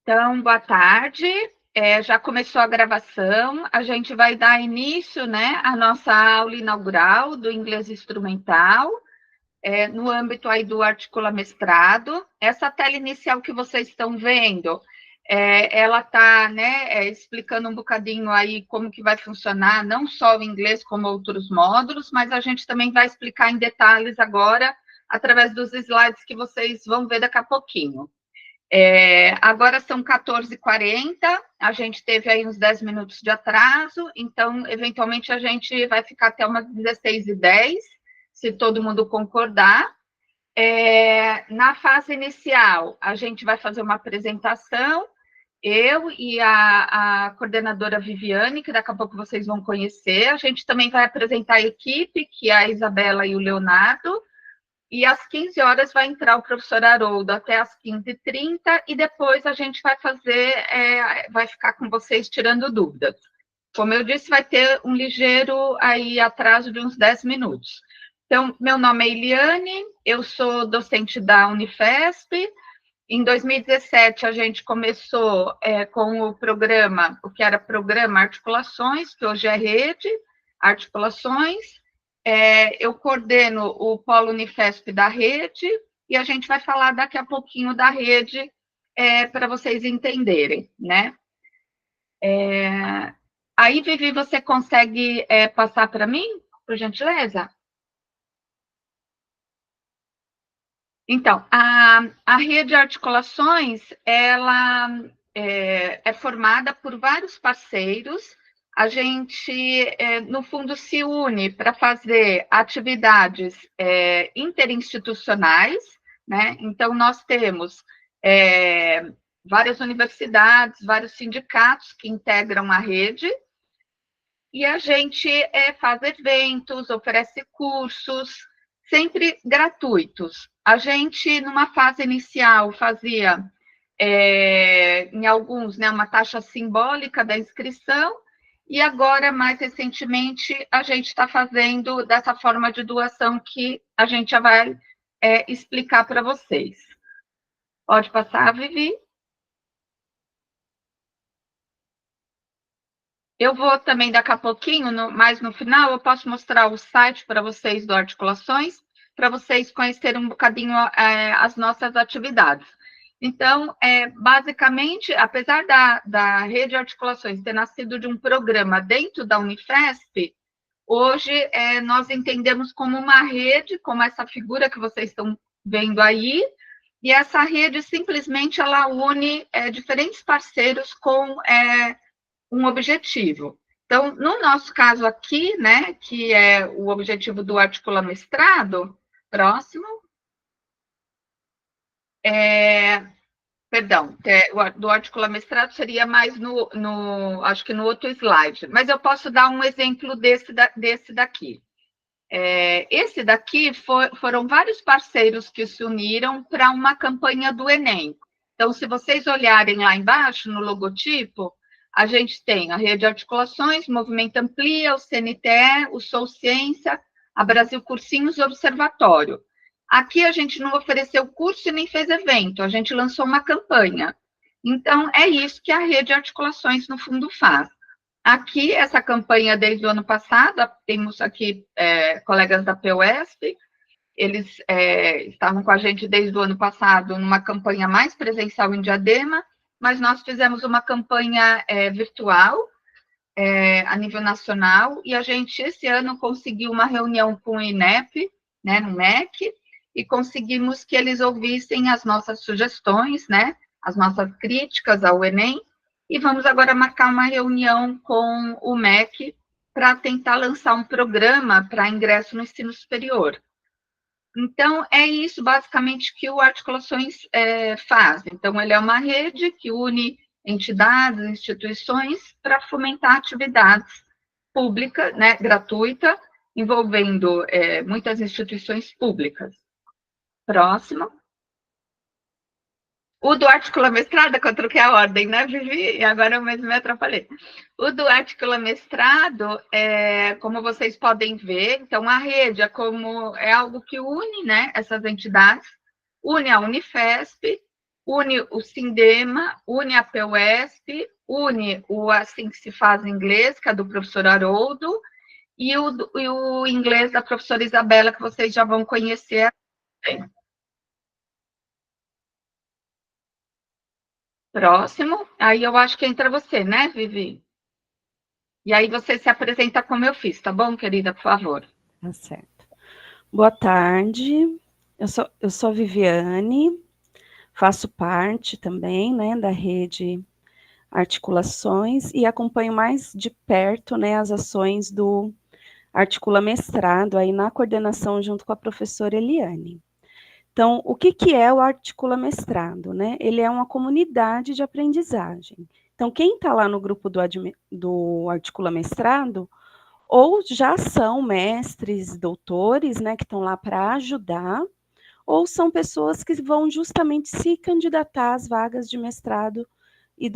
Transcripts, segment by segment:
Então, boa tarde. Já começou a gravação. A gente vai dar início, né, à nossa aula inaugural do inglês instrumental, no âmbito aí do Articula Mestrado. Essa tela inicial que vocês estão vendo, ela está, né, explicando um bocadinho aí como que vai funcionar, não só o inglês, como outros módulos, mas a gente também vai explicar em detalhes agora, através dos slides que vocês vão ver daqui a pouquinho. Agora são 14h40, a gente teve aí uns 10 minutos de atraso, então, eventualmente, a gente vai ficar até umas 16h10, se todo mundo concordar. Na fase inicial, a gente vai fazer uma apresentação, eu e a coordenadora Viviane, que daqui a pouco vocês vão conhecer. A gente também vai apresentar a equipe, que é a Isabela e o Leonardo. E às 15 horas vai entrar o professor Haroldo até às 15h30, e depois a gente vai fazer, vai ficar com vocês tirando dúvidas. Como eu disse, vai ter um ligeiro aí atraso de uns 10 minutos. Então, meu nome é Eliane, eu sou docente da Unifesp. Em 2017, a gente começou com o programa, o que era programa Articulações, que hoje é Rede Articulações. Eu coordeno o Polo Unifesp da rede, e a gente vai falar daqui a pouquinho da rede, para vocês entenderem, né? Aí, Vivi, você consegue passar para mim, por gentileza? Então, a rede Articulações, ela é formada por vários parceiros. A gente, no fundo, se une para fazer atividades interinstitucionais, né? Então, nós temos várias universidades, vários sindicatos que integram a rede, e a gente faz eventos, oferece cursos, sempre gratuitos. A gente, numa fase inicial, fazia, em alguns, né, uma taxa simbólica da inscrição, e agora, mais recentemente, a gente está fazendo dessa forma de doação que a gente já vai explicar para vocês. Pode passar, Vivi? Eu vou também, daqui a pouquinho, mais no final, eu posso mostrar o site para vocês do Articulações, para vocês conhecerem um bocadinho as nossas atividades. Então, basicamente, apesar da Rede Articulações ter nascido de um programa dentro da Unifesp, hoje nós entendemos como uma rede, como essa figura que vocês estão vendo aí, e essa rede simplesmente ela une diferentes parceiros com um objetivo. Então, no nosso caso aqui, né, que é o objetivo do Articula Mestrado, próximo, perdão, do Articula Mestrado seria mais acho que no outro slide, mas eu posso dar um exemplo desse daqui. Esse daqui foram vários parceiros que se uniram para uma campanha do Enem. Então, se vocês olharem lá embaixo, no logotipo, a gente tem a Rede de Articulações, Movimento Amplia, o CNTE, o Sou Ciência, a Brasil Cursinhos e o Observatório. Aqui a gente não ofereceu curso e nem fez evento, a gente lançou uma campanha. Então, é isso que a Rede de Articulações, no fundo, faz. Aqui, essa campanha desde o ano passado, temos aqui colegas da PUESP, eles estavam com a gente desde o ano passado numa campanha mais presencial em Diadema, mas nós fizemos uma campanha virtual a nível nacional, e a gente, esse ano, conseguiu uma reunião com o INEP, né, no MEC, e conseguimos que eles ouvissem as nossas sugestões, né, as nossas críticas ao Enem, e vamos agora marcar uma reunião com o MEC para tentar lançar um programa para ingresso no ensino superior. Então, é isso basicamente que o Articulações faz. Então, ele é uma rede que une entidades, instituições para fomentar atividades públicas, né, gratuita, envolvendo muitas instituições públicas. Próximo. O do Articula Mestrado, que eu troquei a ordem, né, Vivi? E agora eu mesmo me atrapalhei. O do Articula Mestrado, como vocês podem ver, então a rede é algo que une, né, essas entidades, une a Unifesp, une o Sindema, une a PUESP, une o Assim que se faz inglês, que é do professor Haroldo, e o inglês da professora Isabela, que vocês já vão conhecer. Próximo, aí eu acho que entra você, né, Vivi? E aí você se apresenta como eu fiz, tá bom, querida, por favor? Tá certo. Boa tarde, eu sou Viviane, faço parte também, né, da rede Articulações e acompanho mais de perto, né, as ações do Articula Mestrado, aí na coordenação junto com a professora Eliane. Então, o que, que é o Articula Mestrado, né? Ele é uma comunidade de aprendizagem. Então, quem está lá no grupo do Articula Mestrado, ou já são mestres, doutores, né, que estão lá para ajudar, ou são pessoas que vão justamente se candidatar às vagas de mestrado e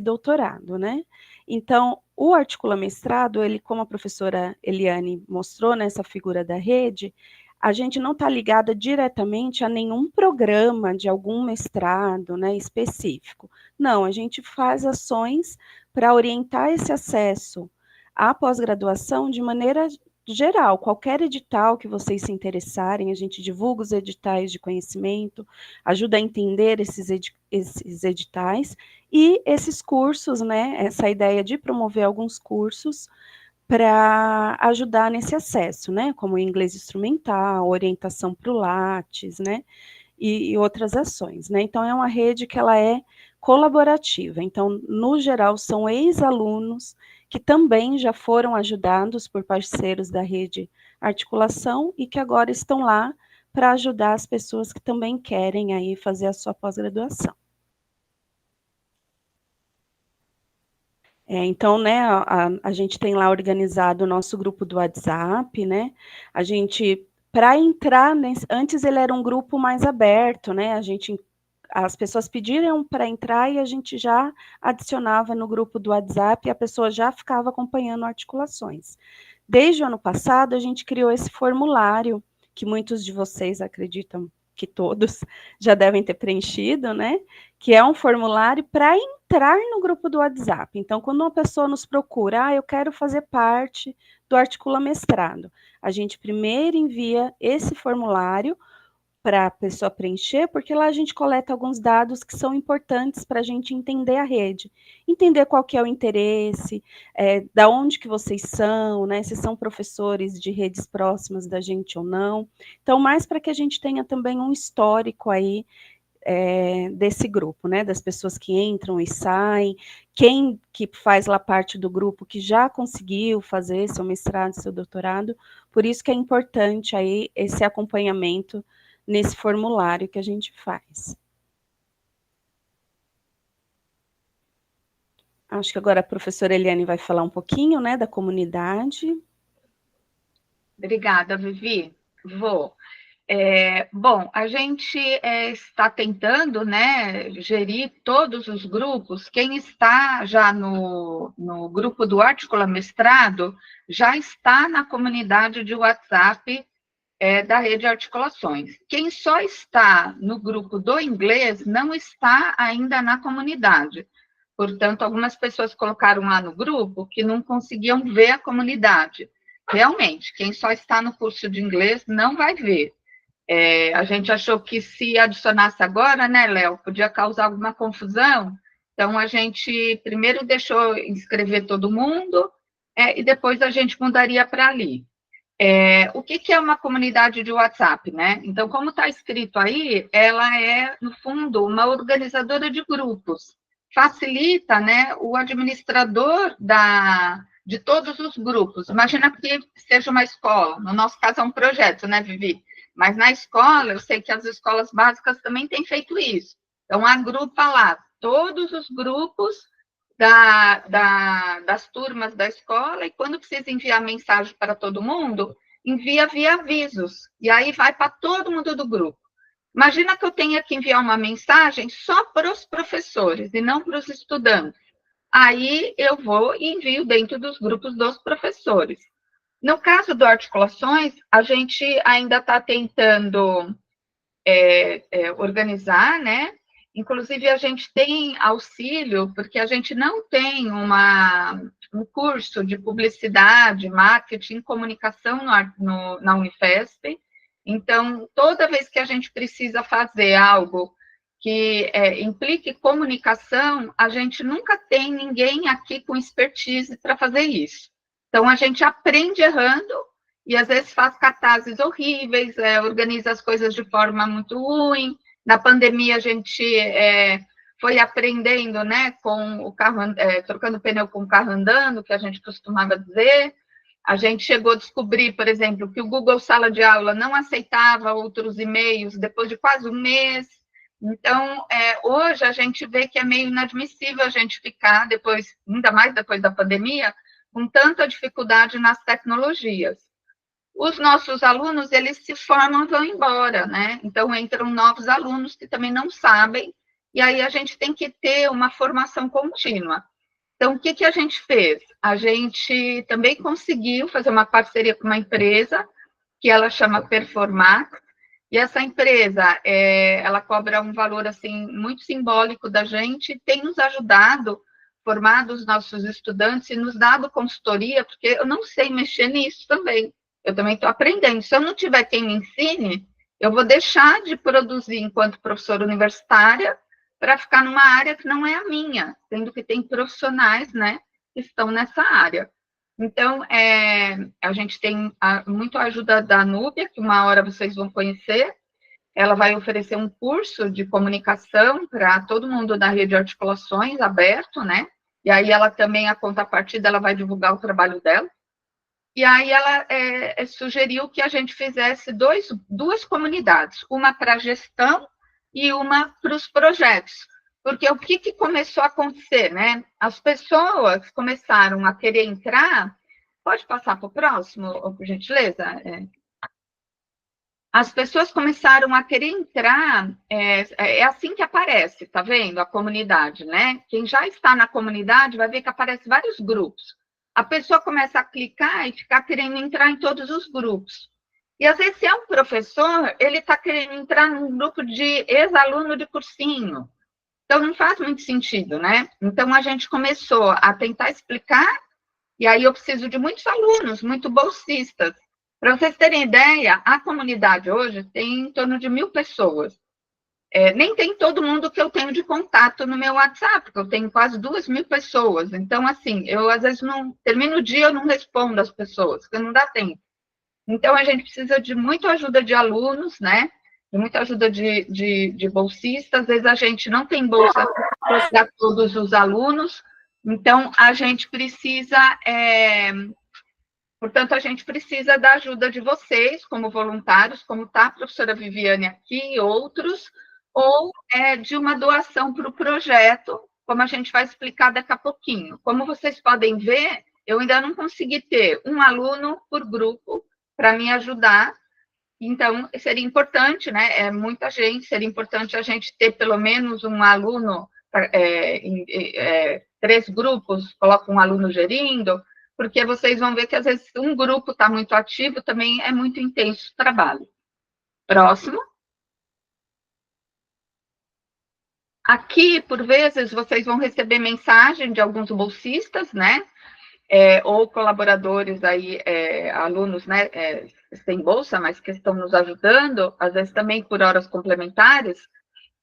doutorado, né? Então, o Articula Mestrado, ele, como a professora Eliane mostrou nessa figura da rede, a gente não está ligada diretamente a nenhum programa de algum mestrado, né, específico. Não, a gente faz ações para orientar esse acesso à pós-graduação de maneira geral. Qualquer edital que vocês se interessarem, a gente divulga os editais de conhecimento, ajuda a entender esses editais e esses cursos, né, essa ideia de promover alguns cursos para ajudar nesse acesso, né, como inglês instrumental, orientação para o Lattes, né, e outras ações, né. Então, é uma rede que ela é colaborativa. Então, no geral, são ex-alunos que também já foram ajudados por parceiros da rede Articulação e que agora estão lá para ajudar as pessoas que também querem aí fazer a sua pós-graduação. Então, né, a gente tem lá organizado o nosso grupo do WhatsApp, né? A gente, para entrar, antes ele era um grupo mais aberto, né? As pessoas pediram para entrar e a gente já adicionava no grupo do WhatsApp e a pessoa já ficava acompanhando articulações. Desde o ano passado, a gente criou esse formulário, que muitos de vocês acreditam que todos já devem ter preenchido, né? Que é um formulário para entrar no grupo do WhatsApp. Então, quando uma pessoa nos procura, eu quero fazer parte do Articula Mestrado, a gente primeiro envia esse formulário para a pessoa preencher, porque lá a gente coleta alguns dados que são importantes para a gente entender a rede, entender qual que é o interesse, da onde que vocês são, né, se são professores de redes próximas da gente ou não. Então, mais para que a gente tenha também um histórico aí desse grupo, né, das pessoas que entram e saem, quem que faz lá parte do grupo que já conseguiu fazer seu mestrado, seu doutorado, por isso que é importante aí esse acompanhamento nesse formulário que a gente faz. Acho que agora a professora Eliane vai falar um pouquinho, né, da comunidade. Obrigada, Vivi. Vou. Bom, a gente está tentando, né, gerir todos os grupos. Quem está já no grupo do Articula Mestrado já está na comunidade de WhatsApp da Rede Articulações. Quem só está no grupo do inglês não está ainda na comunidade. Portanto, algumas pessoas colocaram lá no grupo que não conseguiam ver a comunidade. Realmente, quem só está no curso de inglês não vai ver. A gente achou que se adicionasse agora, né, Léo, podia causar alguma confusão. Então, a gente primeiro deixou inscrever todo mundo e depois a gente mudaria para ali. O que é uma comunidade de WhatsApp, né? Então, como está escrito aí, ela é, no fundo, uma organizadora de grupos. Facilita, né, o administrador de todos os grupos. Imagina que seja uma escola, no nosso caso é um projeto, né, Vivi? Mas na escola, eu sei que as escolas básicas também têm feito isso. Então, agrupa lá todos os grupos das turmas da escola, e quando precisa enviar mensagem para todo mundo, envia via avisos, e aí vai para todo mundo do grupo. Imagina que eu tenha que enviar uma mensagem só para os professores e não para os estudantes. Aí eu vou e envio dentro dos grupos dos professores. No caso do Articulações, a gente ainda está tentando organizar, né? Inclusive, a gente tem auxílio, porque a gente não tem um curso de publicidade, marketing, comunicação na Unifesp. Então, toda vez que a gente precisa fazer algo que implique comunicação, a gente nunca tem ninguém aqui com expertise para fazer isso. Então, a gente aprende errando e, às vezes, faz cartazes horríveis, organiza as coisas de forma muito ruim. Na pandemia, a gente foi aprendendo, né, com o carro, trocando pneu com o carro andando, que a gente costumava dizer. A gente chegou a descobrir, por exemplo, que o Google Sala de Aula não aceitava outros e-mails depois de quase um mês. Então, hoje a gente vê que é meio inadmissível a gente ficar, depois, ainda mais depois da pandemia, com tanta dificuldade nas tecnologias. Os nossos alunos, eles se formam e vão embora, né? Então, entram novos alunos que também não sabem, e aí a gente tem que ter uma formação contínua. Então, o que a gente fez? A gente também conseguiu fazer uma parceria com uma empresa, que ela chama Performax, e essa empresa, ela cobra um valor, assim, muito simbólico da gente, tem nos ajudado, formado os nossos estudantes e nos dado consultoria, porque eu não sei mexer nisso também. Eu também estou aprendendo. Se eu não tiver quem me ensine, eu vou deixar de produzir enquanto professora universitária para ficar numa área que não é a minha, sendo que tem profissionais, né, que estão nessa área. Então, a gente tem muito a ajuda da Núbia, que uma hora vocês vão conhecer. Ela vai oferecer um curso de comunicação para todo mundo da rede de articulações, aberto, né? E aí ela também, a contrapartida, ela vai divulgar o trabalho dela. E aí ela sugeriu que a gente fizesse duas comunidades, uma para gestão e uma para os projetos. Porque o que começou a acontecer, né? As pessoas começaram a querer entrar. Pode passar para o próximo, por gentileza? As pessoas começaram a querer entrar, assim que aparece, tá vendo? A comunidade, né? Quem já está na comunidade vai ver que aparece vários grupos. A pessoa começa a clicar e ficar querendo entrar em todos os grupos. E às vezes, se é um professor, ele está querendo entrar num grupo de ex-aluno de cursinho. Então, não faz muito sentido, né? Então, a gente começou a tentar explicar, e aí eu preciso de muitos alunos, muito bolsistas. Para vocês terem ideia, a comunidade hoje tem em torno de 1.000 pessoas. Nem tem todo mundo que eu tenho de contato no meu WhatsApp, porque eu tenho quase 2.000 pessoas. Então, assim, eu às vezes não termino o dia, eu não respondo às pessoas, porque não dá tempo. Então, a gente precisa de muita ajuda de alunos, né? De muita ajuda de bolsistas. Às vezes a gente não tem bolsa para todos os alunos, então a gente precisa, portanto, a gente precisa da ajuda de vocês, como voluntários, como está a professora Viviane aqui e outros, ou de uma doação para o projeto, como a gente vai explicar daqui a pouquinho. Como vocês podem ver, eu ainda não consegui ter um aluno por grupo para me ajudar. Então, seria importante, né? Muita gente, seria importante a gente ter pelo menos um aluno, 3 grupos, coloca um aluno gerindo, porque vocês vão ver que às vezes um grupo está muito ativo, também é muito intenso o trabalho. Próximo. Aqui, por vezes, vocês vão receber mensagem de alguns bolsistas, né? Ou colaboradores aí, alunos, né, sem bolsa, mas que estão nos ajudando, às vezes também por horas complementares,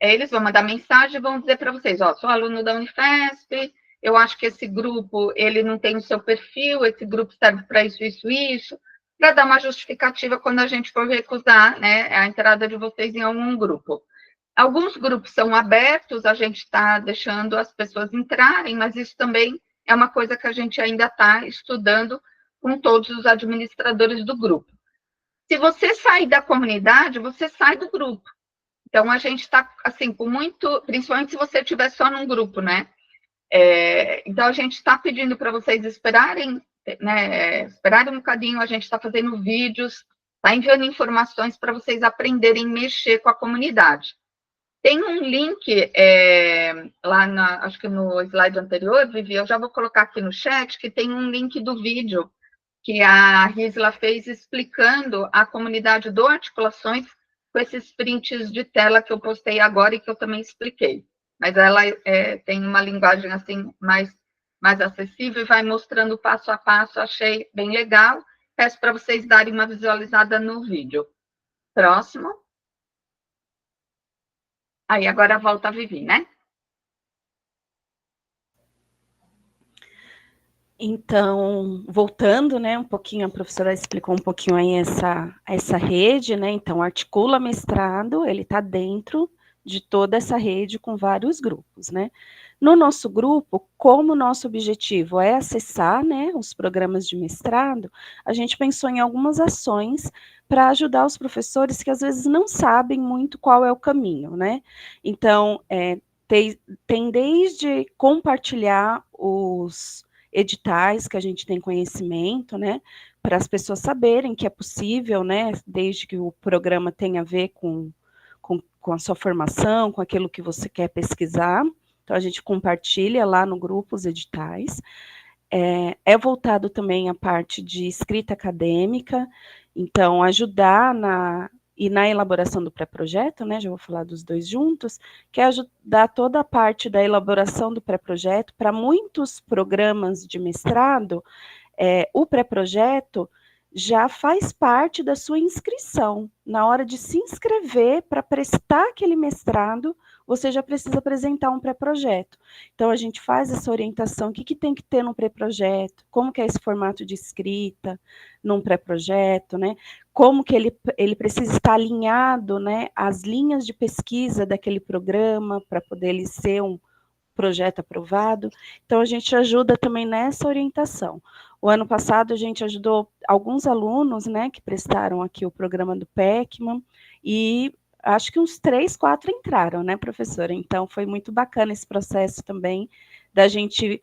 eles vão mandar mensagem e vão dizer para vocês, sou aluno da Unifesp, eu acho que esse grupo, ele não tem o seu perfil, esse grupo serve para isso, isso, isso, para dar uma justificativa quando a gente for recusar, né, a entrada de vocês em algum grupo. Alguns grupos são abertos, a gente está deixando as pessoas entrarem, mas isso também é uma coisa que a gente ainda está estudando com todos os administradores do grupo. Se você sair da comunidade, você sai do grupo. Então, a gente está, assim, com muito... Principalmente se você estiver só num grupo, né? Então, a gente está pedindo para vocês esperarem, né? Esperarem um bocadinho, a gente está fazendo vídeos, está enviando informações para vocês aprenderem a mexer com a comunidade. Tem um link lá, acho que no slide anterior, Vivi, eu já vou colocar aqui no chat, que tem um link do vídeo que a Gisela fez explicando a comunidade do Articulações, com esses prints de tela que eu postei agora e que eu também expliquei. Mas ela tem uma linguagem assim mais acessível e vai mostrando passo a passo, achei bem legal. Peço para vocês darem uma visualizada no vídeo. Próximo. Aí agora volta a Vivi, né? Então, voltando, né, um pouquinho, a professora explicou um pouquinho aí essa rede, né, então, Articula Mestrado, ele está dentro de toda essa rede com vários grupos, né. No nosso grupo, como nosso objetivo é acessar, né, os programas de mestrado, a gente pensou em algumas ações para ajudar os professores que às vezes não sabem muito qual é o caminho, né. Então, tem desde compartilhar os editais que a gente tem conhecimento, né, para as pessoas saberem que é possível, né, desde que o programa tenha a ver com a sua formação, com aquilo que você quer pesquisar. Então, a gente compartilha lá no grupo os editais. É voltado também à parte de escrita acadêmica, então, ajudar na elaboração do pré-projeto, né, já vou falar dos dois juntos, que é ajudar toda a parte da elaboração do pré-projeto. Para muitos programas de mestrado, o pré-projeto já faz parte da sua inscrição. Na hora de se inscrever para prestar aquele mestrado, você já precisa apresentar um pré-projeto. Então, a gente faz essa orientação, o que tem que ter no pré-projeto, como que é esse formato de escrita num pré-projeto, né? Como que ele precisa estar alinhado, né, às linhas de pesquisa daquele programa, para poder ele ser um projeto aprovado. Então, a gente ajuda também nessa orientação. O ano passado, a gente ajudou alguns alunos, né, que prestaram aqui o programa do PECMAN, e acho que uns 3, 4 entraram, né, professora? Então, foi muito bacana esse processo também, da gente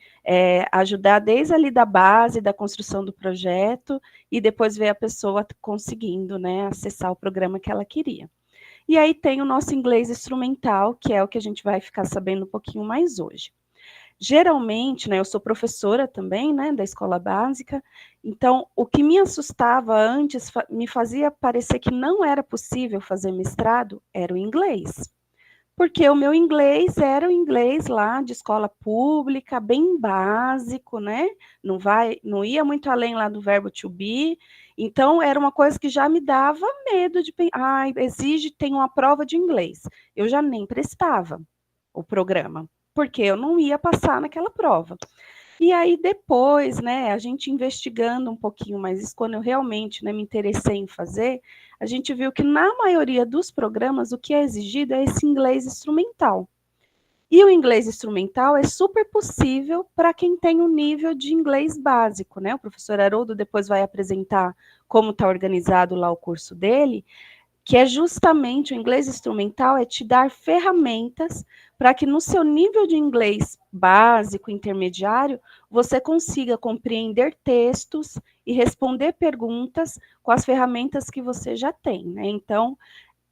ajudar desde ali da base, da construção do projeto, e depois ver a pessoa conseguindo, né, acessar o programa que ela queria. E aí tem o nosso inglês instrumental, que é o que a gente vai ficar sabendo um pouquinho mais hoje. Geralmente, né, eu sou professora também, né, da escola básica, então o que me assustava antes, me fazia parecer que não era possível fazer mestrado, era o inglês. Porque o meu inglês era o inglês lá de escola pública, bem básico, né? Não ia muito além lá do verbo to be. Então, era uma coisa que já me dava medo de pensar, tem uma prova de inglês. Eu já nem prestava o programa, porque eu não ia passar naquela prova. E aí depois, né, a gente investigando um pouquinho mais isso, quando eu realmente, né, me interessei em fazer, a gente viu que na maioria dos programas o que é exigido é esse inglês instrumental. E o inglês instrumental é super possível para quem tem um nível de inglês básico, né? O professor Haroldo depois vai apresentar como está organizado lá o curso dele, que é justamente o inglês instrumental, é te dar ferramentas para que no seu nível de inglês básico, intermediário, você consiga compreender textos e responder perguntas com as ferramentas que você já tem, né? Então,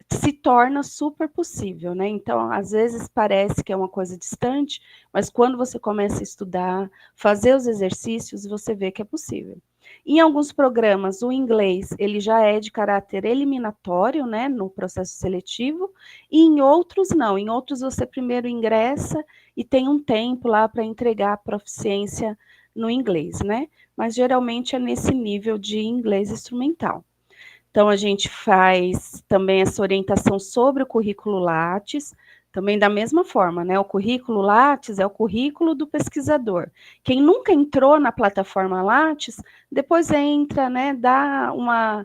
se torna super possível, né? Então, às vezes parece que é uma coisa distante, mas quando você começa a estudar, fazer os exercícios, você vê que é possível. Em alguns programas, o inglês ele já é de caráter eliminatório, né, no processo seletivo, e em outros não. Em outros você primeiro ingressa e tem um tempo lá para entregar a proficiência no inglês, né? Mas geralmente é nesse nível de inglês instrumental. Então, a gente faz também essa orientação sobre o currículo Lattes, também da mesma forma, né? O currículo Lattes é o currículo do pesquisador. Quem nunca entrou na plataforma Lattes, depois entra, né? Dá uma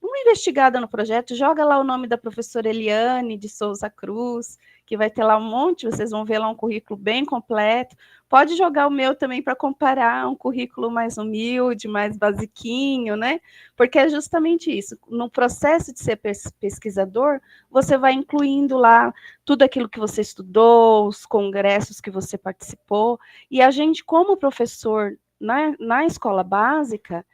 investigada no projeto, joga lá o nome da professora Eliane de Souza Cruz, que vai ter lá um monte, vocês vão ver lá um currículo bem completo. Pode jogar o meu também para comparar um currículo mais humilde, mais basiquinho, né? Porque é justamente isso. No processo de ser pesquisador, você vai incluindo lá tudo aquilo que você estudou, os congressos que você participou, e a gente, como professor na escola básica,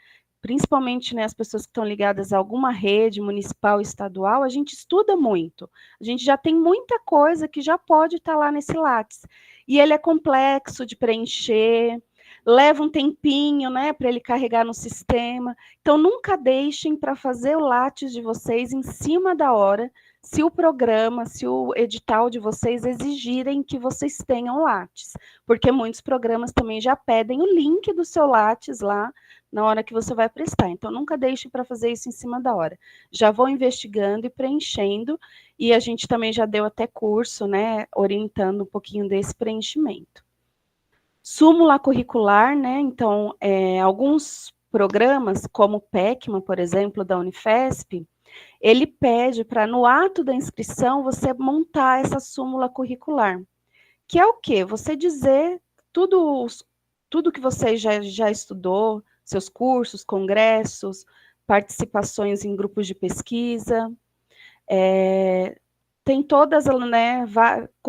principalmente, né, as pessoas que estão ligadas a alguma rede municipal, estadual, a gente estuda muito. A gente já tem muita coisa que já pode estar lá nesse Lattes. E ele é complexo de preencher, leva um tempinho, né, para ele carregar no sistema. Então, nunca deixem para fazer o Lattes de vocês em cima da hora, se o programa, se o edital de vocês exigirem que vocês tenham Lattes, porque muitos programas também já pedem o link do seu Lattes lá na hora que você vai prestar. Então, nunca deixe para fazer isso em cima da hora. Já vou investigando e preenchendo, e a gente também já deu até curso, né, orientando um pouquinho desse preenchimento. Súmula curricular, né? Então, alguns programas, como o PECMA, por exemplo, da Unifesp, ele pede para, no ato da inscrição, você montar essa súmula curricular, que é o quê? Você dizer tudo que você já estudou, seus cursos, congressos, participações em grupos de pesquisa, tem todas, né,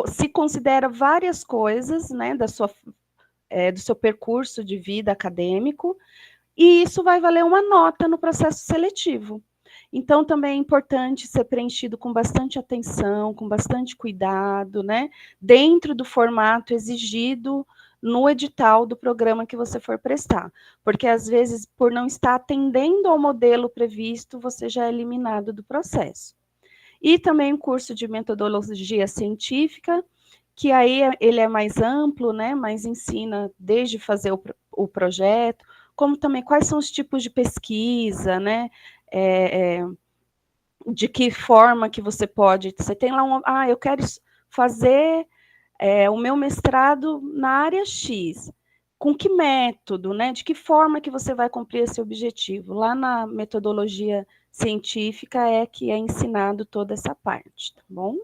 se considera várias coisas, né, do seu percurso de vida acadêmico, e isso vai valer uma nota no processo seletivo. Então, também é importante ser preenchido com bastante atenção, com bastante cuidado, né? Dentro do formato exigido no edital do programa que você for prestar. Porque, às vezes, por não estar atendendo ao modelo previsto, você já é eliminado do processo. E também o curso de metodologia científica, que aí ele é mais amplo, né? Mas ensina desde fazer o projeto, como também quais são os tipos de pesquisa, né? De que forma que você pode... Você tem lá eu quero fazer o meu mestrado na área X. Com que método, né? De que forma que você vai cumprir esse objetivo? Lá na metodologia científica é que é ensinado toda essa parte, tá bom?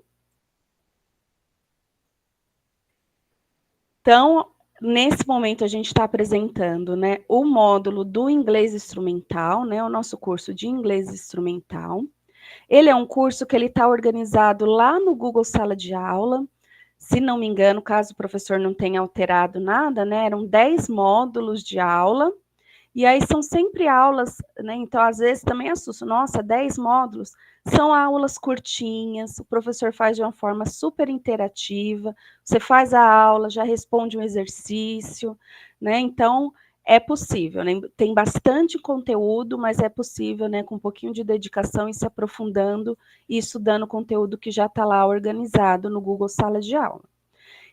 Então, nesse momento a gente está apresentando, né, o módulo do inglês instrumental, né, o nosso curso de inglês instrumental. Ele é um curso que ele está organizado lá no Google Sala de Aula. Se não me engano, caso o professor não tenha alterado nada, né, eram 10 módulos de aula. E aí são sempre aulas, né? Então, às vezes também assusta, nossa, 10 módulos, são aulas curtinhas, o professor faz de uma forma super interativa, você faz a aula, já responde um exercício, né? Então, é possível, né? Tem bastante conteúdo, mas é possível, né, com um pouquinho de dedicação e se aprofundando e estudando o conteúdo que já está lá organizado no Google Sala de Aula.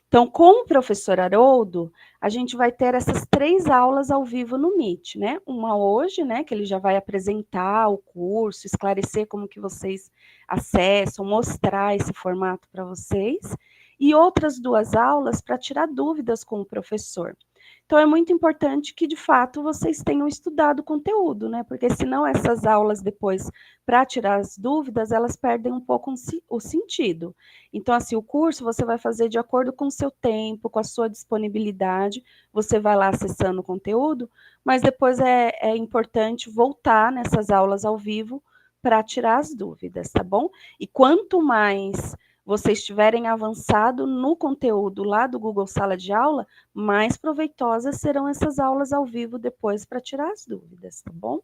Então, com o professor Haroldo, a gente vai ter essas 3 aulas ao vivo no Meet, né? Uma hoje, né, que ele já vai apresentar o curso, esclarecer como que vocês acessam, mostrar esse formato para vocês, e outras 2 aulas para tirar dúvidas com o professor. Então, é muito importante que, de fato, vocês tenham estudado o conteúdo, né? Porque senão essas aulas depois, para tirar as dúvidas, elas perdem um pouco o sentido. Então, assim, o curso você vai fazer de acordo com o seu tempo, com a sua disponibilidade, você vai lá acessando o conteúdo, mas depois é importante voltar nessas aulas ao vivo para tirar as dúvidas, tá bom? E quanto mais vocês tiverem avançado no conteúdo lá do Google Sala de Aula, mais proveitosas serão essas aulas ao vivo depois para tirar as dúvidas, tá bom?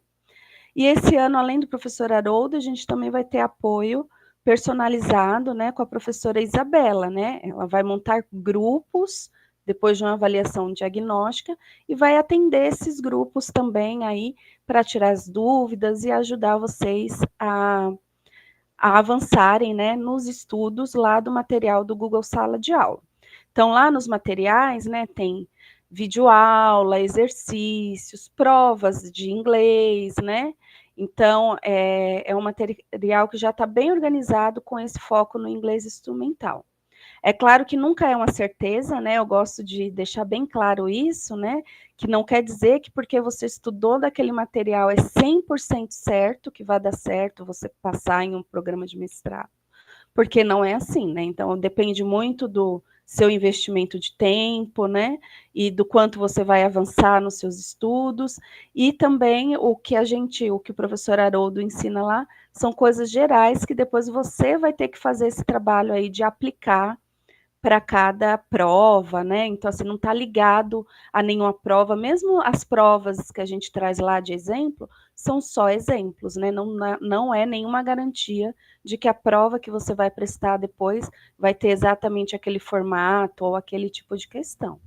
E esse ano, além do professor Haroldo, a gente também vai ter apoio personalizado, né, com a professora Isabela, né? Ela vai montar grupos depois de uma avaliação diagnóstica e vai atender esses grupos também aí para tirar as dúvidas e ajudar vocês a avançarem, né, nos estudos lá do material do Google Sala de Aula. Então, lá nos materiais, né, tem videoaula, exercícios, provas de inglês, né? Então, é um material que já está bem organizado com esse foco no inglês instrumental. É claro que nunca é uma certeza, né? Eu gosto de deixar bem claro isso, né? Que não quer dizer que porque você estudou daquele material é 100% certo que vai dar certo você passar em um programa de mestrado. Porque não é assim, né? Então, depende muito do seu investimento de tempo, né? E do quanto você vai avançar nos seus estudos. E também o que o professor Haroldo ensina lá, são coisas gerais que depois você vai ter que fazer esse trabalho aí de aplicar para cada prova, né? Então, assim, não está ligado a nenhuma prova, mesmo as provas que a gente traz lá de exemplo, são só exemplos, né? Não é nenhuma garantia de que a prova que você vai prestar depois vai ter exatamente aquele formato ou aquele tipo de questão.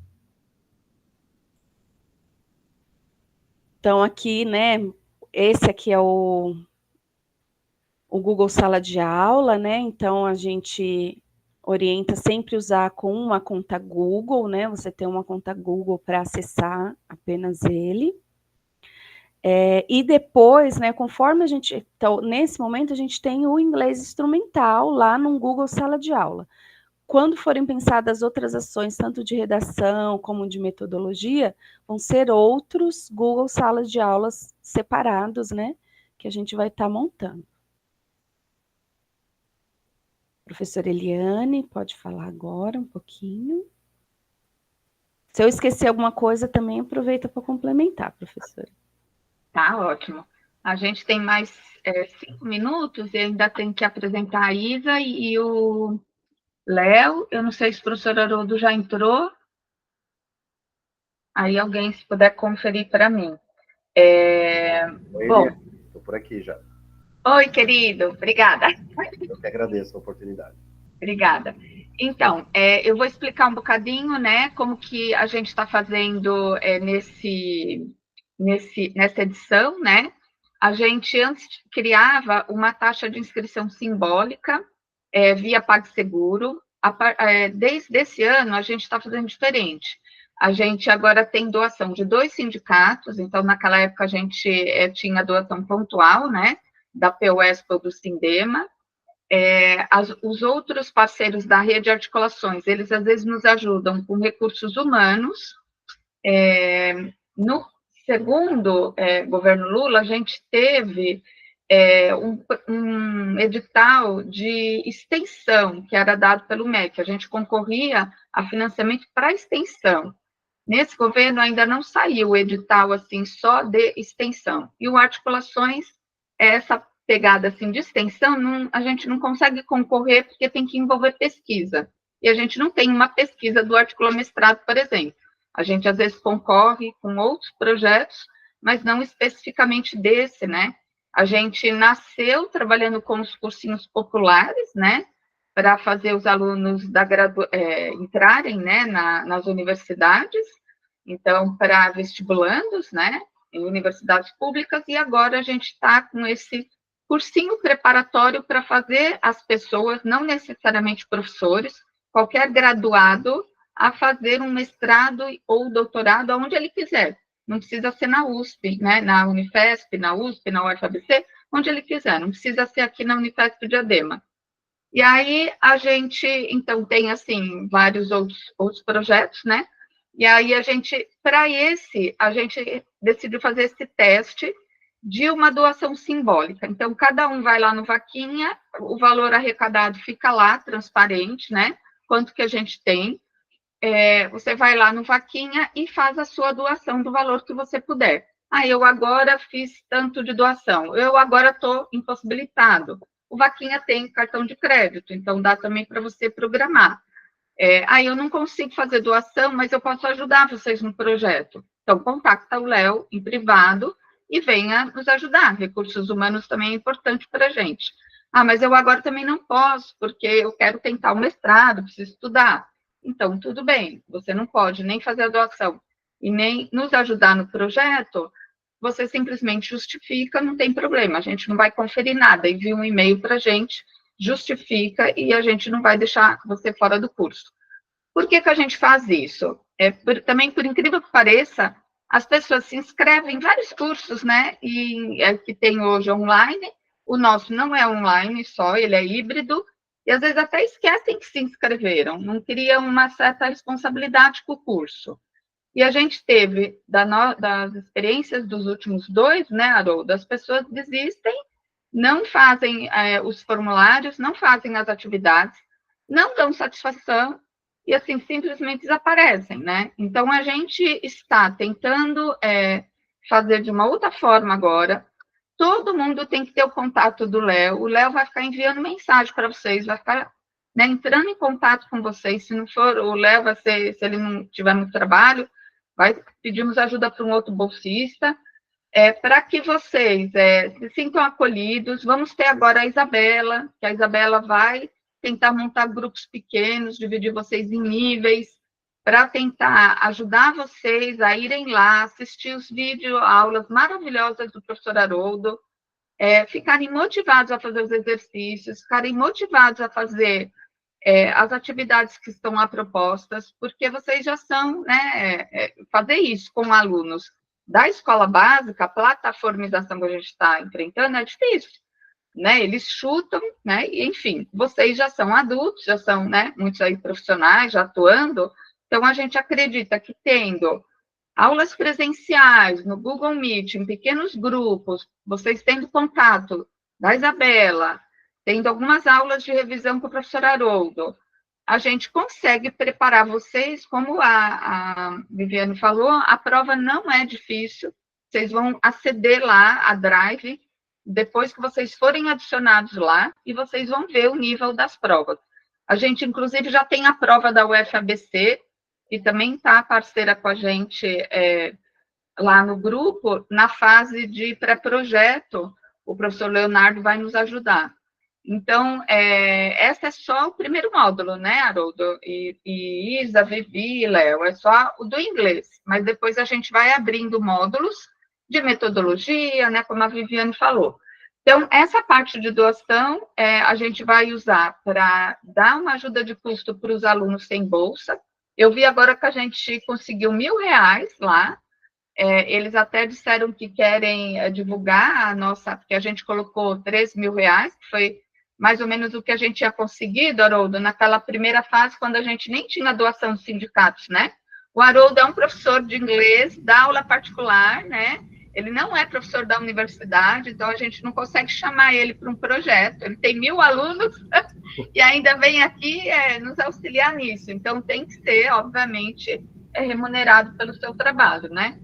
Então, aqui, né, esse aqui é o Google Sala de Aula, né? Então, a gente orienta sempre usar com uma conta Google, né? Você tem uma conta Google para acessar apenas ele. E depois, né, conforme a gente... Então, nesse momento, a gente tem o inglês instrumental lá no Google Sala de Aula. Quando forem pensadas outras ações, tanto de redação como de metodologia, vão ser outros Google Salas de Aulas separados, né? Que a gente vai estar montando. Professora Eliane, pode falar agora um pouquinho. Se eu esquecer alguma coisa, também aproveita para complementar, professora. Tá, ótimo. A gente tem mais 5 minutos e ainda tem que apresentar a Isa e o Léo. Eu não sei se o professor Haroldo já entrou. Aí alguém, se puder conferir para mim. Oi, Bom, estou por aqui já. oi, querido. Obrigada. Eu que agradeço a oportunidade. Obrigada. Então, eu vou explicar um bocadinho, né, como que a gente está fazendo nessa edição, né? A gente antes criava uma taxa de inscrição simbólica via PagSeguro. Desde esse ano, a gente está fazendo diferente. A gente agora tem doação de 2 sindicatos, então, naquela época, a gente tinha doação pontual, né, da PUESP ou do Sindema. Os outros parceiros da rede de articulações, eles às vezes nos ajudam com recursos humanos. No segundo governo Lula, a gente teve um edital de extensão, que era dado pelo MEC, a gente concorria a financiamento para extensão. Nesse governo ainda não saiu o edital assim só de extensão. E o Articulações, essa pegada assim de extensão, a gente não consegue concorrer porque tem que envolver pesquisa. E a gente não tem uma pesquisa do Articula Mestrado, por exemplo. A gente às vezes concorre com outros projetos, mas não especificamente desse, né? A gente nasceu trabalhando com os cursinhos populares, né? Para fazer os alunos entrarem, né, nas universidades, então, para vestibulandos, né, em universidades públicas, e agora a gente está com esse cursinho preparatório para fazer as pessoas, não necessariamente professores, qualquer graduado, a fazer um mestrado ou doutorado aonde ele quiser. Não precisa ser na USP, né, na Unifesp, na USP, na UFABC, onde ele quiser, não precisa ser aqui na Unifesp Diadema. E aí a gente, então, tem, assim, vários outros projetos, né? E aí a gente decidiu fazer esse teste de uma doação simbólica. Então, cada um vai lá no Vaquinha, o valor arrecadado fica lá, transparente, né? Quanto que a gente tem. Você vai lá no Vaquinha e faz a sua doação do valor que você puder. Eu agora fiz tanto de doação, eu agora estou impossibilitado. O Vaquinha tem cartão de crédito, então dá também para você programar. Eu não consigo fazer doação, mas eu posso ajudar vocês no projeto. Então, contacta o Léo em privado e venha nos ajudar. Recursos humanos também é importante para a gente. Mas eu agora também não posso, porque eu quero tentar o mestrado, preciso estudar. Então, tudo bem, você não pode nem fazer a doação e nem nos ajudar no projeto, você simplesmente justifica, não tem problema, a gente não vai conferir nada, envia um e-mail para a gente, justifica e a gente não vai deixar você fora do curso. Por que a gente faz isso? Também, por incrível que pareça, as pessoas se inscrevem em vários cursos, né, que tem hoje online. O nosso não é online só, ele é híbrido, e às vezes até esquecem que se inscreveram, não criam uma certa responsabilidade com o curso. E a gente teve, das experiências dos últimos 2, né, Haroldo, as pessoas desistem, não fazem os formulários, não fazem as atividades, não dão satisfação, e assim, simplesmente desaparecem, né? Então, a gente está tentando fazer de uma outra forma agora. Todo mundo tem que ter o contato do Léo. O Léo vai ficar enviando mensagem para vocês, vai ficar, né, entrando em contato com vocês. Se não for o Léo, vai ser, se ele não estiver no trabalho, pedimos ajuda para um outro bolsista, para que vocês se sintam acolhidos. Vamos ter agora a Isabela, que a Isabela vai tentar montar grupos pequenos, dividir vocês em níveis, para tentar ajudar vocês a irem lá, assistir os videoaulas maravilhosas do professor Haroldo, ficarem motivados a fazer os exercícios, ficarem motivados a fazer as atividades que estão lá propostas, porque vocês já são, né, fazer isso com alunos da escola básica, a plataformização que a gente está enfrentando é difícil, né, eles chutam, né, e enfim, vocês já são adultos, já são, né, muitos aí profissionais, já atuando, então a gente acredita que tendo aulas presenciais no Google Meet, em pequenos grupos, vocês tendo contato da Isabela, tendo algumas aulas de revisão com o professor Haroldo, a gente consegue preparar vocês, como a Viviane falou, a prova não é difícil, vocês vão aceder lá a Drive, depois que vocês forem adicionados lá, e vocês vão ver o nível das provas. A gente, inclusive, já tem a prova da UFABC, que também está parceira com a gente lá no grupo, na fase de pré-projeto, o professor Leonardo vai nos ajudar. Então, esse é só o primeiro módulo, né, Haroldo? E Isa, Vivi, Léo, é só o do inglês. Mas depois a gente vai abrindo módulos de metodologia, né, como a Viviane falou. Então, essa parte de doação a gente vai usar para dar uma ajuda de custo para os alunos sem bolsa. Eu vi agora que a gente conseguiu R$1.000 lá. Eles até disseram que querem divulgar a nossa, porque a gente colocou R$3.000, que foi mais ou menos o que a gente tinha conseguido, Haroldo, naquela primeira fase, quando a gente nem tinha doação dos sindicatos, né? O Haroldo é um professor de inglês, dá aula particular, né? Ele não é professor da universidade, então a gente não consegue chamar ele para um projeto. Ele tem 1.000 alunos e ainda vem aqui nos auxiliar nisso. Então, tem que ser, obviamente, remunerado pelo seu trabalho, né?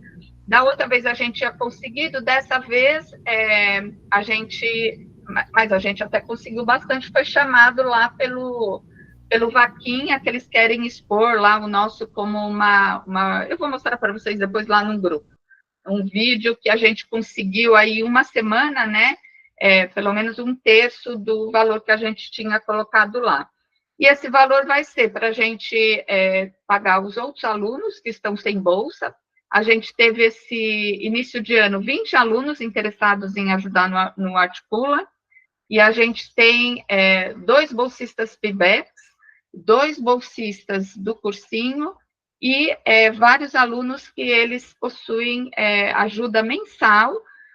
Da outra vez a gente tinha conseguido, dessa vez mas a gente até conseguiu bastante, foi chamado lá pelo Vaquinha, que eles querem expor lá o nosso como eu vou mostrar para vocês depois lá no grupo, um vídeo que a gente conseguiu aí uma semana, né, pelo menos 1/3 do valor que a gente tinha colocado lá. E esse valor vai ser para a gente pagar os outros alunos que estão sem bolsa. A gente teve esse início de ano 20 alunos interessados em ajudar no Articula, e a gente tem 2 bolsistas PIBEX, 2 bolsistas do cursinho, e vários alunos que eles possuem ajuda mensal.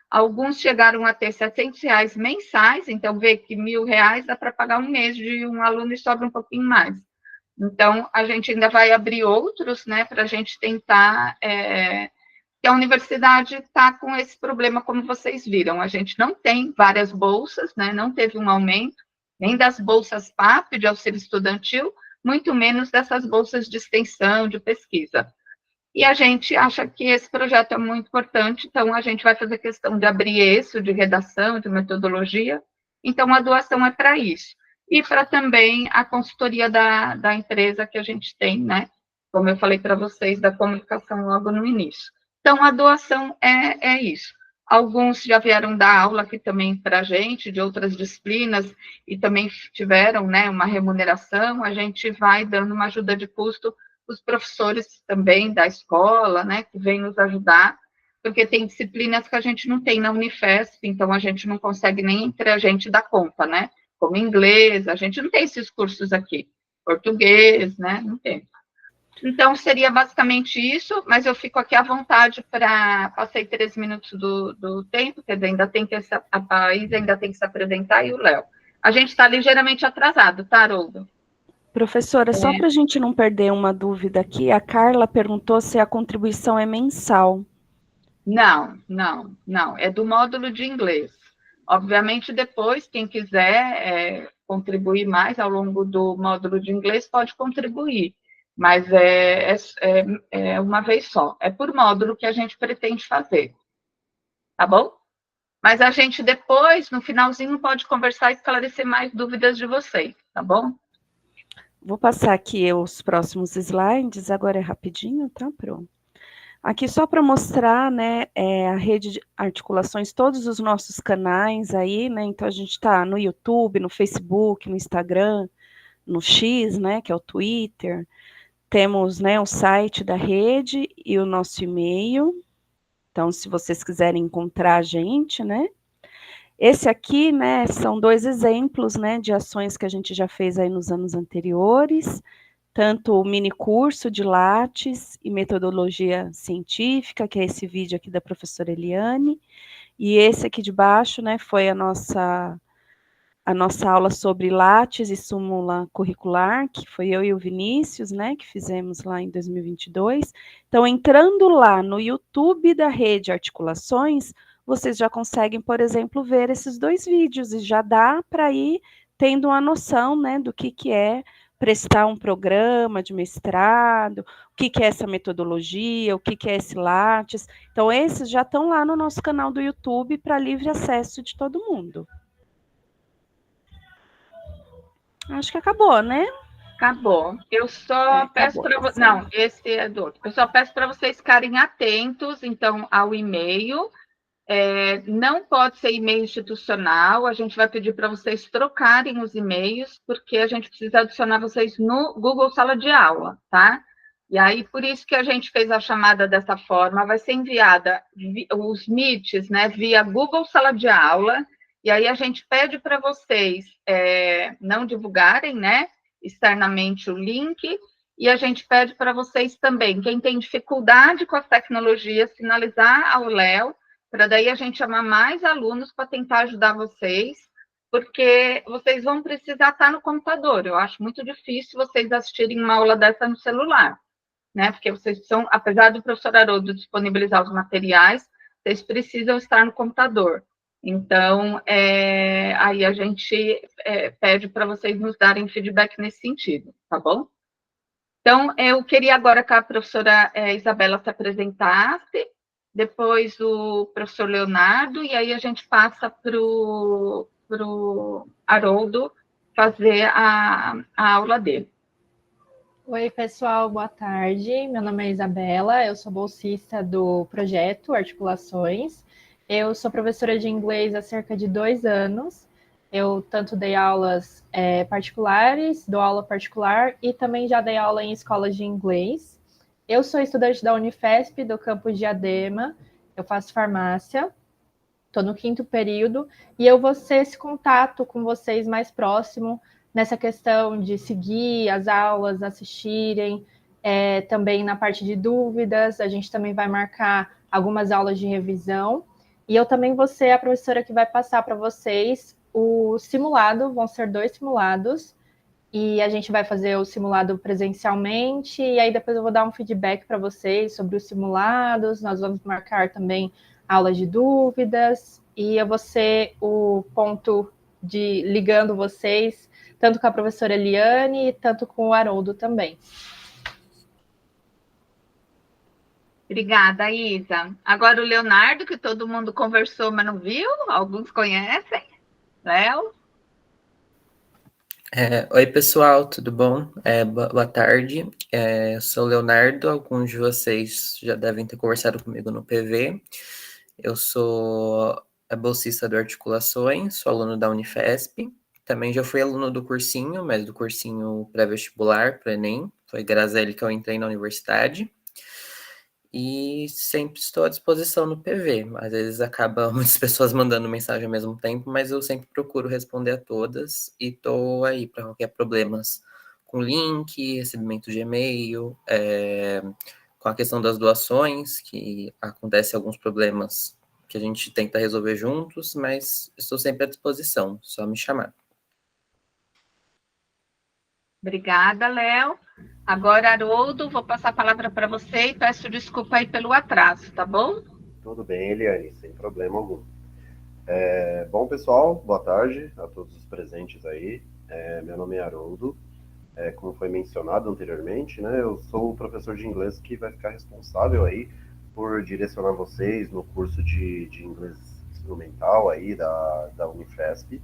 Alguns chegaram a ter R$700 mensais, então vê que R$1.000 dá para pagar um mês de um aluno e sobra um pouquinho mais. Então, a gente ainda vai abrir outros, né, para a gente tentar, que a universidade está com esse problema, como vocês viram, a gente não tem várias bolsas, né, não teve um aumento, nem das bolsas PAP, de auxílio estudantil, muito menos dessas bolsas de extensão, de pesquisa. E a gente acha que esse projeto é muito importante, então a gente vai fazer questão de abrir isso, de redação, de metodologia, então a doação é para isso. E para também a consultoria da empresa que a gente tem, né? Como eu falei para vocês, da comunicação logo no início. Então, a doação é isso. Alguns já vieram dar aula aqui também para a gente, de outras disciplinas, e também tiveram, né, uma remuneração. A gente vai dando uma ajuda de custo os professores também da escola, né, que vêm nos ajudar, porque tem disciplinas que a gente não tem na Unifesp, então a gente não consegue nem entre a gente dar conta, né, como inglês, a gente não tem esses cursos aqui, português, né, não tem. Então, seria basicamente isso, mas eu fico aqui à vontade passei 3 minutos do tempo, quer dizer, ainda tem que a País ainda tem que se apresentar, e o Léo. A gente está ligeiramente atrasado, tá, Haroldo? Professora, só para a gente não perder uma dúvida aqui, a Carla perguntou se a contribuição é mensal. Não, é do módulo de inglês. Obviamente, depois, quem quiser contribuir mais ao longo do módulo de inglês, pode contribuir, mas é uma vez só. É por módulo que a gente pretende fazer, tá bom? Mas a gente depois, no finalzinho, pode conversar e esclarecer mais dúvidas de vocês, tá bom? Vou passar aqui os próximos slides, agora é rapidinho, tá? Pronto. Aqui só para mostrar, né, a rede de articulações, todos os nossos canais aí, né, então a gente está no YouTube, no Facebook, no Instagram, no X, né, que é o Twitter, temos, né, o site da rede e o nosso e-mail. Então, se vocês quiserem encontrar a gente, né? Esse aqui, né, são 2 exemplos, né, de ações que a gente já fez aí nos anos anteriores, tanto o mini curso de Lattes e metodologia científica, que é esse vídeo aqui da professora Eliane, e esse aqui de baixo, né, foi a nossa aula sobre Lattes e súmula curricular, que foi eu e o Vinícius, né, que fizemos lá em 2022. Então, entrando lá no YouTube da Rede Articulações, vocês já conseguem, por exemplo, ver esses 2 vídeos, e já dá para ir tendo uma noção, né, do que é prestar um programa de mestrado, o que é essa metodologia, o que é esse Lattes. Então, esses já estão lá no nosso canal do YouTube para livre acesso de todo mundo. Acho que acabou, né? Acabou. Eu só peço para não, esse é do outro. Eu só peço para vocês ficarem atentos, então, ao e-mail. Não pode ser e-mail institucional. A gente vai pedir para vocês trocarem os e-mails, porque a gente precisa adicionar vocês no Google Sala de Aula, tá? E aí, por isso que a gente fez a chamada dessa forma, vai ser enviada os Meets, né, via Google Sala de Aula, e aí a gente pede para vocês não divulgarem, né, externamente o link, e a gente pede para vocês também, quem tem dificuldade com as tecnologias, sinalizar ao Léo, para daí a gente chamar mais alunos para tentar ajudar vocês, porque vocês vão precisar estar no computador. Eu acho muito difícil vocês assistirem uma aula dessa no celular, né? Porque vocês são, apesar do professor Haroldo disponibilizar os materiais, vocês precisam estar no computador. Então, aí a gente pede para vocês nos darem feedback nesse sentido, tá bom? Então, eu queria agora que a professora Isabela se apresentasse, depois o professor Leonardo, e aí a gente passa para o Haroldo fazer a aula dele. Oi, pessoal, boa tarde. Meu nome é Isabela, eu sou bolsista do projeto Articulações. Eu sou professora de inglês há cerca de 2 anos. Eu tanto dei aulas particulares, dou aula particular e também já dei aula em escolas de inglês. Eu sou estudante da Unifesp, do campus Diadema, eu faço farmácia, estou no 5º período, e eu vou ser esse contato com vocês mais próximo nessa questão de seguir as aulas, assistirem, também na parte de dúvidas, a gente também vai marcar algumas aulas de revisão, e eu também vou ser a professora que vai passar para vocês o simulado, vão ser 2 simulados, e a gente vai fazer o simulado presencialmente, e aí depois eu vou dar um feedback para vocês sobre os simulados, nós vamos marcar também aulas de dúvidas, e eu vou ser o ponto de ligando vocês, tanto com a professora Eliane, e tanto com o Haroldo também. Obrigada, Isa. Agora o Leonardo, que todo mundo conversou, mas não viu, alguns conhecem. Léo? Oi, pessoal, tudo bom? Boa tarde. Eu sou o Leonardo, alguns de vocês já devem ter conversado comigo no PV. Eu sou bolsista do Articulações, sou aluno da Unifesp. Também já fui aluno do cursinho, mas do cursinho pré-vestibular, para Enem. Foi graças a ele que eu entrei na universidade. E sempre estou à disposição no PV. Às vezes acaba muitas pessoas mandando mensagem ao mesmo tempo, mas eu sempre procuro responder a todas e estou aí para qualquer problemas com link, recebimento de e-mail, com a questão das doações, que acontece alguns problemas que a gente tenta resolver juntos, mas estou sempre à disposição, só me chamar. Obrigada, Léo. Agora, Haroldo, vou passar a palavra para você e peço desculpa aí pelo atraso, tá bom? Tudo bem, Eliane, sem problema algum. Bom, pessoal, boa tarde a todos os presentes aí. Meu nome é Haroldo. Como foi mencionado anteriormente, né, eu sou o professor de inglês que vai ficar responsável aí por direcionar vocês no curso de inglês instrumental aí da Unifesp.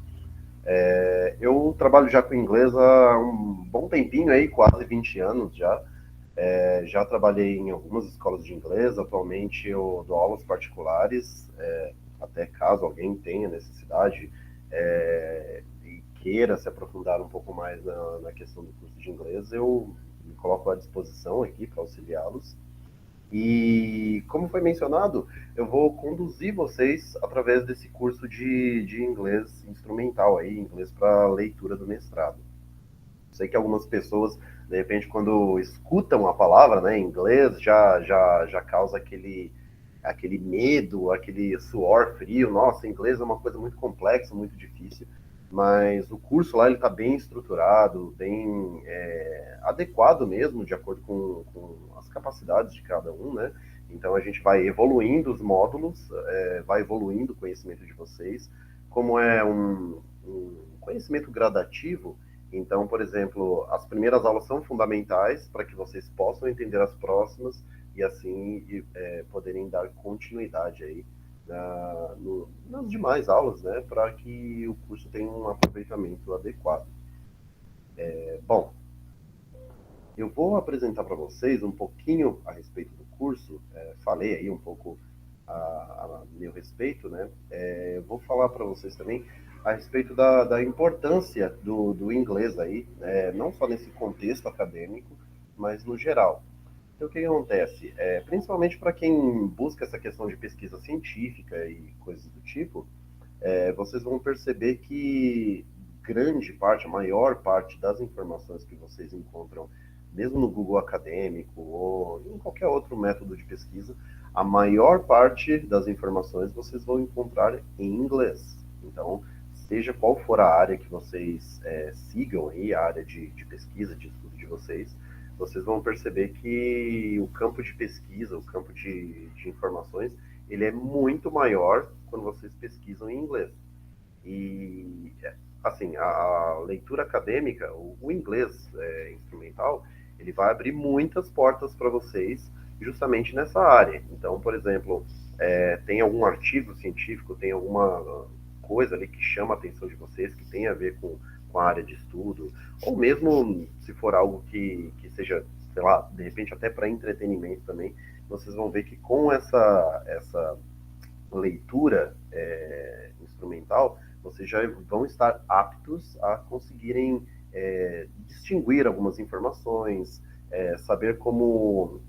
Eu trabalho já com inglês há um bom tempinho aí, quase 20 anos já. Já trabalhei em algumas escolas de inglês, atualmente eu dou aulas particulares, até caso alguém tenha necessidade e queira se aprofundar um pouco mais na questão do curso de inglês, eu me coloco à disposição aqui para auxiliá-los. E, como foi mencionado, eu vou conduzir vocês através desse curso de inglês instrumental, aí, inglês para leitura do mestrado. Sei que algumas pessoas, de repente, quando escutam a palavra, né, em inglês, já causa aquele medo, aquele suor frio. Nossa, inglês é uma coisa muito complexa, muito difícil, mas o curso lá ele está bem estruturado, bem adequado mesmo, de acordo com as capacidades de cada um, né? Então a gente vai evoluindo os módulos, vai evoluindo o conhecimento de vocês, como é um conhecimento gradativo. Então, por exemplo, as primeiras aulas são fundamentais para que vocês possam entender as próximas e assim poderem dar continuidade aí nas demais aulas, né, para que o curso tenha um aproveitamento adequado. Bom, eu vou apresentar para vocês um pouquinho a respeito do curso, falei aí um pouco a meu respeito, né, eu vou falar para vocês também a respeito da importância do inglês aí, não só nesse contexto acadêmico, mas no geral. Então, o que acontece? Principalmente para quem busca essa questão de pesquisa científica e coisas do tipo, vocês vão perceber que grande parte, a maior parte das informações que vocês encontram, mesmo no Google Acadêmico ou em qualquer outro método de pesquisa, a maior parte das informações vocês vão encontrar em inglês. Então, seja qual for a área que vocês sigam aí, a área de pesquisa, de estudo de vocês vão perceber que o campo de pesquisa, o campo de informações, ele é muito maior quando vocês pesquisam em inglês. E, assim, a leitura acadêmica, o inglês instrumental, ele vai abrir muitas portas para vocês justamente nessa área. Então, por exemplo, tem algum artigo científico, tem alguma coisa ali que chama a atenção de vocês, que tem a ver com a área de estudo, ou mesmo se for algo que seja, sei lá, de repente até para entretenimento também, vocês vão ver que com essa leitura instrumental, vocês já vão estar aptos a conseguirem distinguir algumas informações, saber como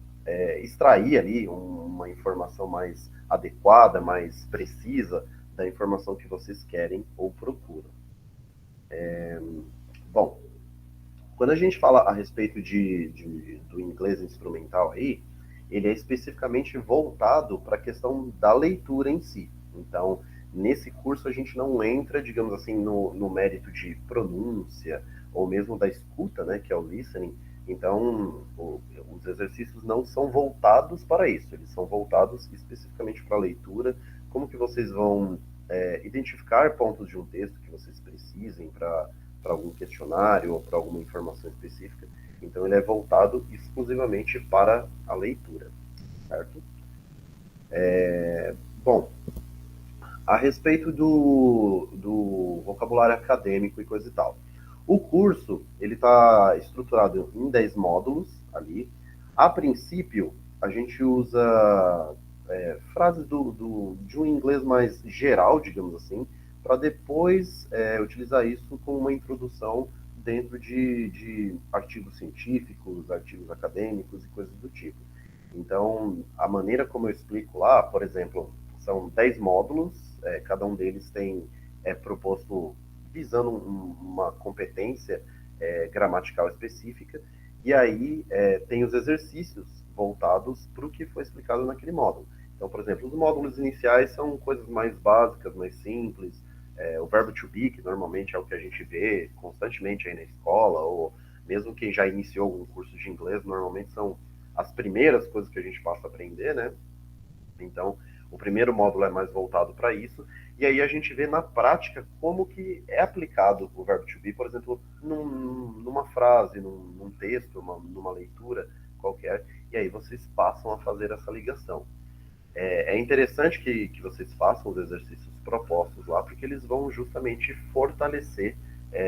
extrair ali uma informação mais adequada, mais precisa da informação que vocês querem ou procuram. Bom, quando a gente fala a respeito do inglês instrumental aí, ele é especificamente voltado para a questão da leitura em si. Então, nesse curso a gente não entra, digamos assim, no mérito de pronúncia, ou mesmo da escuta, né, que é o listening. Então, os exercícios não são voltados para isso, eles são voltados especificamente para a leitura, como que vocês vão identificar pontos de um texto que vocês precisem para algum questionário ou para alguma informação específica. Então, ele é voltado exclusivamente para a leitura, certo? Bom, a respeito do vocabulário acadêmico e coisa e tal. O curso, ele está estruturado em 10 módulos ali. A princípio, a gente usa frases de um inglês mais geral, digamos assim, para depois utilizar isso como uma introdução dentro de artigos científicos, artigos acadêmicos e coisas do tipo. Então, a maneira como eu explico lá, por exemplo, são 10 módulos, cada um deles é proposto visando uma competência gramatical específica, e aí tem os exercícios voltados para o que foi explicado naquele módulo. Então, por exemplo, os módulos iniciais são coisas mais básicas, mais simples, o verbo to be, que normalmente é o que a gente vê constantemente aí na escola, ou mesmo quem já iniciou algum curso de inglês, normalmente são as primeiras coisas que a gente passa a aprender, né? Então, o primeiro módulo é mais voltado para isso, e aí a gente vê na prática como que é aplicado o verbo to be, por exemplo, numa frase, num texto, numa leitura qualquer, e aí vocês passam a fazer essa ligação. É interessante que vocês façam os exercícios propostos lá, porque eles vão justamente fortalecer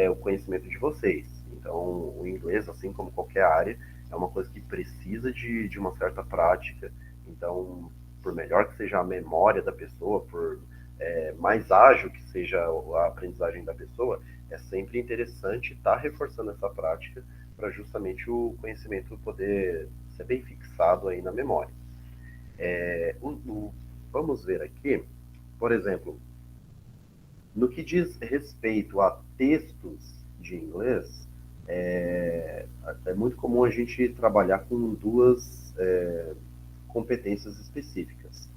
o conhecimento de vocês. Então, o inglês, assim como qualquer área, é uma coisa que precisa de uma certa prática. Então, por melhor que seja a memória da pessoa, por mais ágil que seja a aprendizagem da pessoa, é sempre interessante estar reforçando essa prática para justamente o conhecimento poder ser bem fixado aí na memória. Vamos ver aqui, por exemplo, no que diz respeito a textos de inglês, é muito comum a gente trabalhar com duas competências específicas.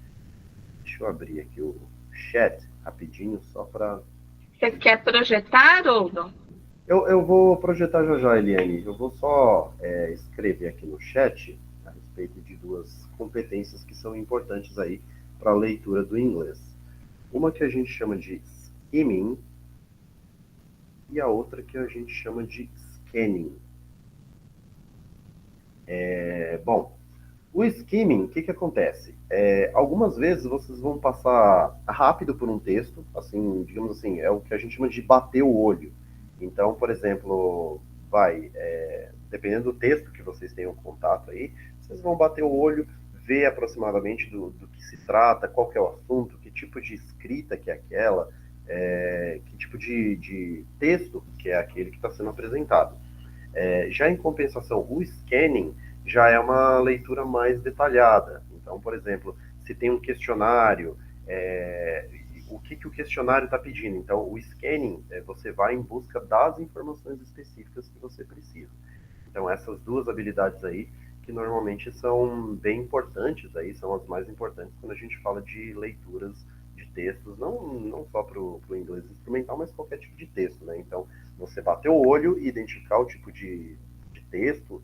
Deixa eu abrir aqui o chat rapidinho, só para... Você quer projetar, Odo? Eu vou projetar já já, Eliane. Eu vou só escrever aqui no chat a respeito de duas competências que são importantes aí para a leitura do inglês. Uma que a gente chama de skimming e a outra que a gente chama de scanning. Bom, o skimming, o que acontece? Algumas vezes vocês vão passar rápido por um texto, assim, digamos assim, é o que a gente chama de bater o olho. Então, por exemplo, dependendo do texto que vocês tenham contato aí, vocês vão bater o olho, ver aproximadamente do que se trata, qual que é o assunto, que tipo de escrita que é aquela, que tipo de texto que é aquele que está sendo apresentado. Já em compensação, o scanning já é uma leitura mais detalhada. Então, por exemplo, se tem um questionário, o que o questionário está pedindo? Então, o scanning, você vai em busca das informações específicas que você precisa. Então, essas duas habilidades aí, que normalmente são bem importantes, aí, são as mais importantes quando a gente fala de leituras de textos, não só para o inglês instrumental, mas qualquer tipo de texto, né? Então, você bater o olho e identificar o tipo de texto,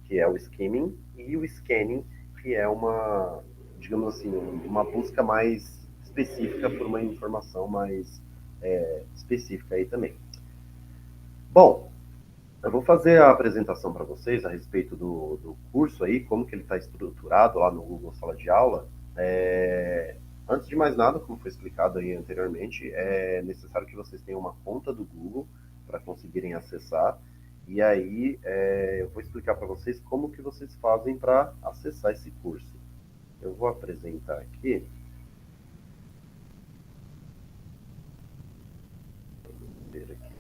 que é o skimming, e o scanning, que é uma, digamos assim, uma busca mais específica por uma informação mais específica aí também. Bom, eu vou fazer a apresentação para vocês a respeito do curso aí, como que ele está estruturado lá no Google Sala de Aula. Antes de mais nada, como foi explicado aí anteriormente, é necessário que vocês tenham uma conta do Google para conseguirem acessar. E aí eu vou explicar para vocês como que vocês fazem para acessar esse curso. Eu vou apresentar aqui. Vamos ver aqui.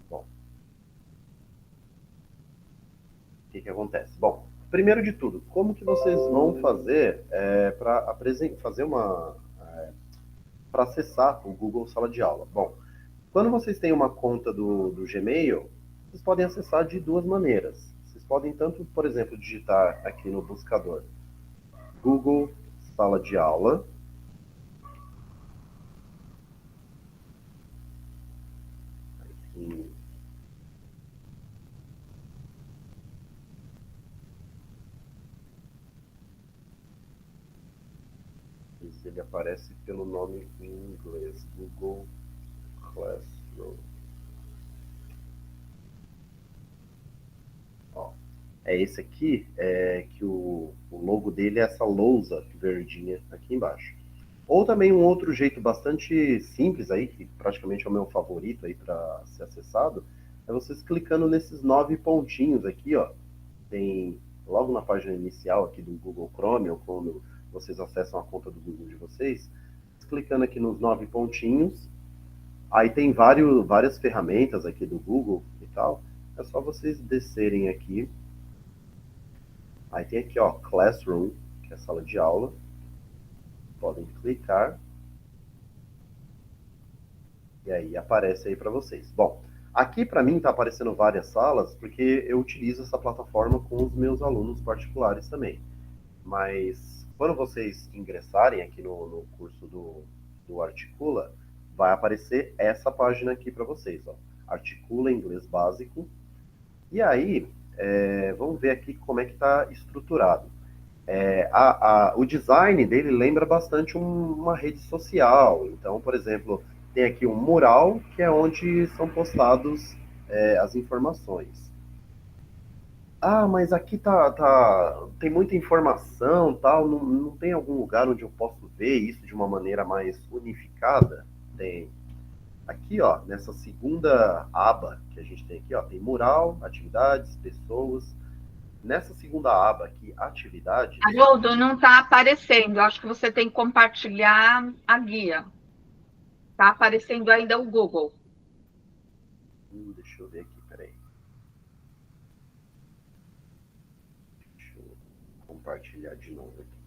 Bom, o que acontece? Bom, primeiro de tudo, como que vocês vão fazer para fazer para acessar o Google Sala de Aula? Bom, quando vocês têm uma conta do Gmail, vocês podem acessar de duas maneiras. Vocês podem tanto, por exemplo, digitar aqui no buscador Google Sala de Aula. Aqui. Ele aparece pelo nome em inglês, Google Classroom. Ó, é esse aqui, que o logo dele é essa lousa verdinha aqui embaixo. Ou também um outro jeito bastante simples aí, que praticamente é o meu favorito aí para ser acessado, é vocês clicando nesses 9 pontinhos aqui, ó. Tem logo na página inicial aqui do Google Chrome, ou quando vocês acessam a conta do Google de vocês, clicando aqui nos 9 pontinhos, aí tem várias ferramentas aqui do Google e tal, é só vocês descerem aqui, aí tem aqui, ó, Classroom, que é a sala de aula, podem clicar, e aí aparece aí para vocês. Bom, aqui para mim está aparecendo várias salas, porque eu utilizo essa plataforma com os meus alunos particulares também, mas quando vocês ingressarem aqui no curso do Articula, vai aparecer essa página aqui para vocês, ó. Articula Inglês Básico. E aí, vamos ver aqui como é que está estruturado. O design dele lembra bastante uma rede social. Então, por exemplo, tem aqui um mural, que é onde são postados as informações. Ah, mas aqui tem muita informação, tal, não tem algum lugar onde eu posso ver isso de uma maneira mais unificada? Tem. aqui, ó, nessa segunda aba que a gente tem aqui, ó, tem mural, atividades, pessoas. Nessa segunda aba aqui, atividades... Haroldo, não está aparecendo. Acho que você tem que compartilhar a guia. Está aparecendo ainda o Google. Deixa eu ver aqui, peraí. Deixa eu compartilhar de novo aqui.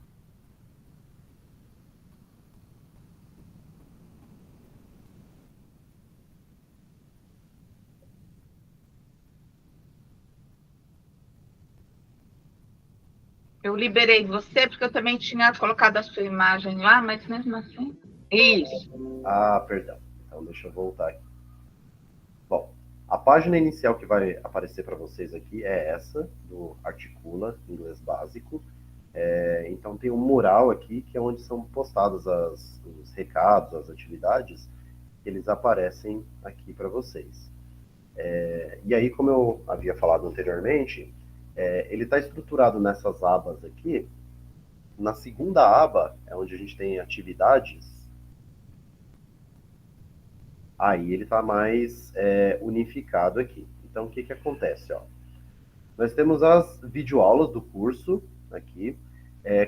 Eu liberei você, porque eu também tinha colocado a sua imagem lá, mas mesmo assim... Isso. Ah, perdão. Então, deixa eu voltar aqui. Bom, a página inicial que vai aparecer para vocês aqui é essa, do Articula, Inglês Básico. Então, tem um mural aqui, que é onde são postados os recados, as atividades, eles aparecem aqui para vocês. E aí, como eu havia falado anteriormente, ele está estruturado nessas abas aqui. Na segunda aba, é onde a gente tem atividades. Aí ele está mais unificado aqui. Então, o que que acontece? Ó? Nós temos as videoaulas do curso aqui.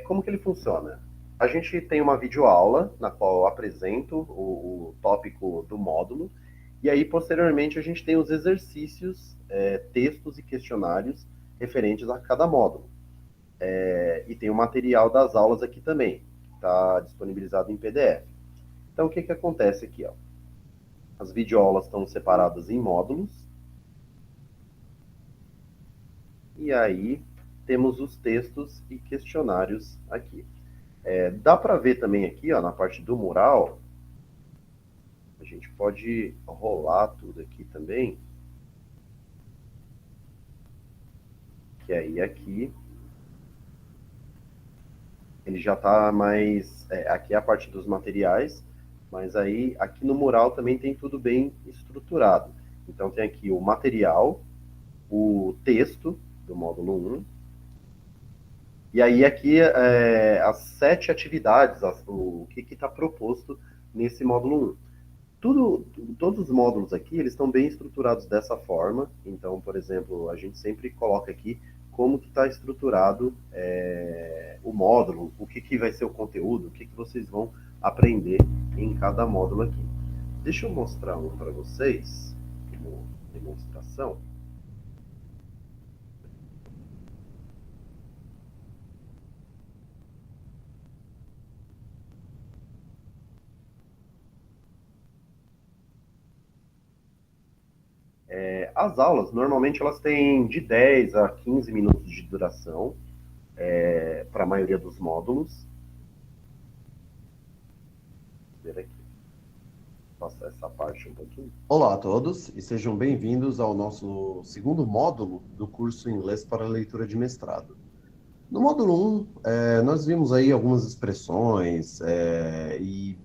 Como que ele funciona? A gente tem uma videoaula na qual eu apresento o tópico do módulo, e aí, posteriormente, a gente tem os exercícios, textos e questionários referentes a cada módulo. E tem o material das aulas aqui também, que está disponibilizado em PDF. Então, o que que acontece aqui? Ó? As videoaulas estão separadas em módulos. E aí, temos os textos e questionários aqui. Dá para ver também aqui, ó, na parte do mural, a gente pode rolar tudo aqui também. Que aí aqui, ele já está mais... aqui é a parte dos materiais, mas aí aqui no mural também tem tudo bem estruturado. Então tem aqui o material, o texto do módulo 1, e aí aqui as 7 atividades, o que está proposto nesse módulo 1. Todos os módulos aqui, eles estão bem estruturados dessa forma. Então, por exemplo, a gente sempre coloca aqui como que está estruturado o módulo, o que que vai ser o conteúdo, o que que vocês vão aprender em cada módulo aqui. Deixa eu mostrar um para vocês, como demonstração. As aulas, normalmente, elas têm de 10 a 15 minutos de duração, para a maioria dos módulos. Vou ver aqui. Passar essa parte um pouquinho. Olá a todos e sejam bem-vindos ao nosso segundo módulo do curso Inglês para Leitura de Mestrado. No módulo 1, nós vimos aí algumas expressões e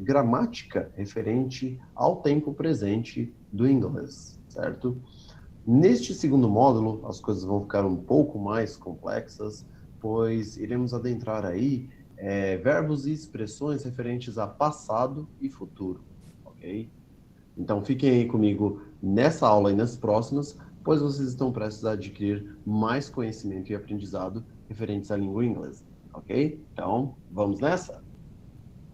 gramática referente ao tempo presente do inglês, certo? Neste segundo módulo, as coisas vão ficar um pouco mais complexas, pois iremos adentrar aí verbos e expressões referentes a passado e futuro, ok? Então fiquem aí comigo nessa aula e nas próximas, pois vocês estão prestes a adquirir mais conhecimento e aprendizado referentes à língua inglesa, ok? Então, vamos nessa?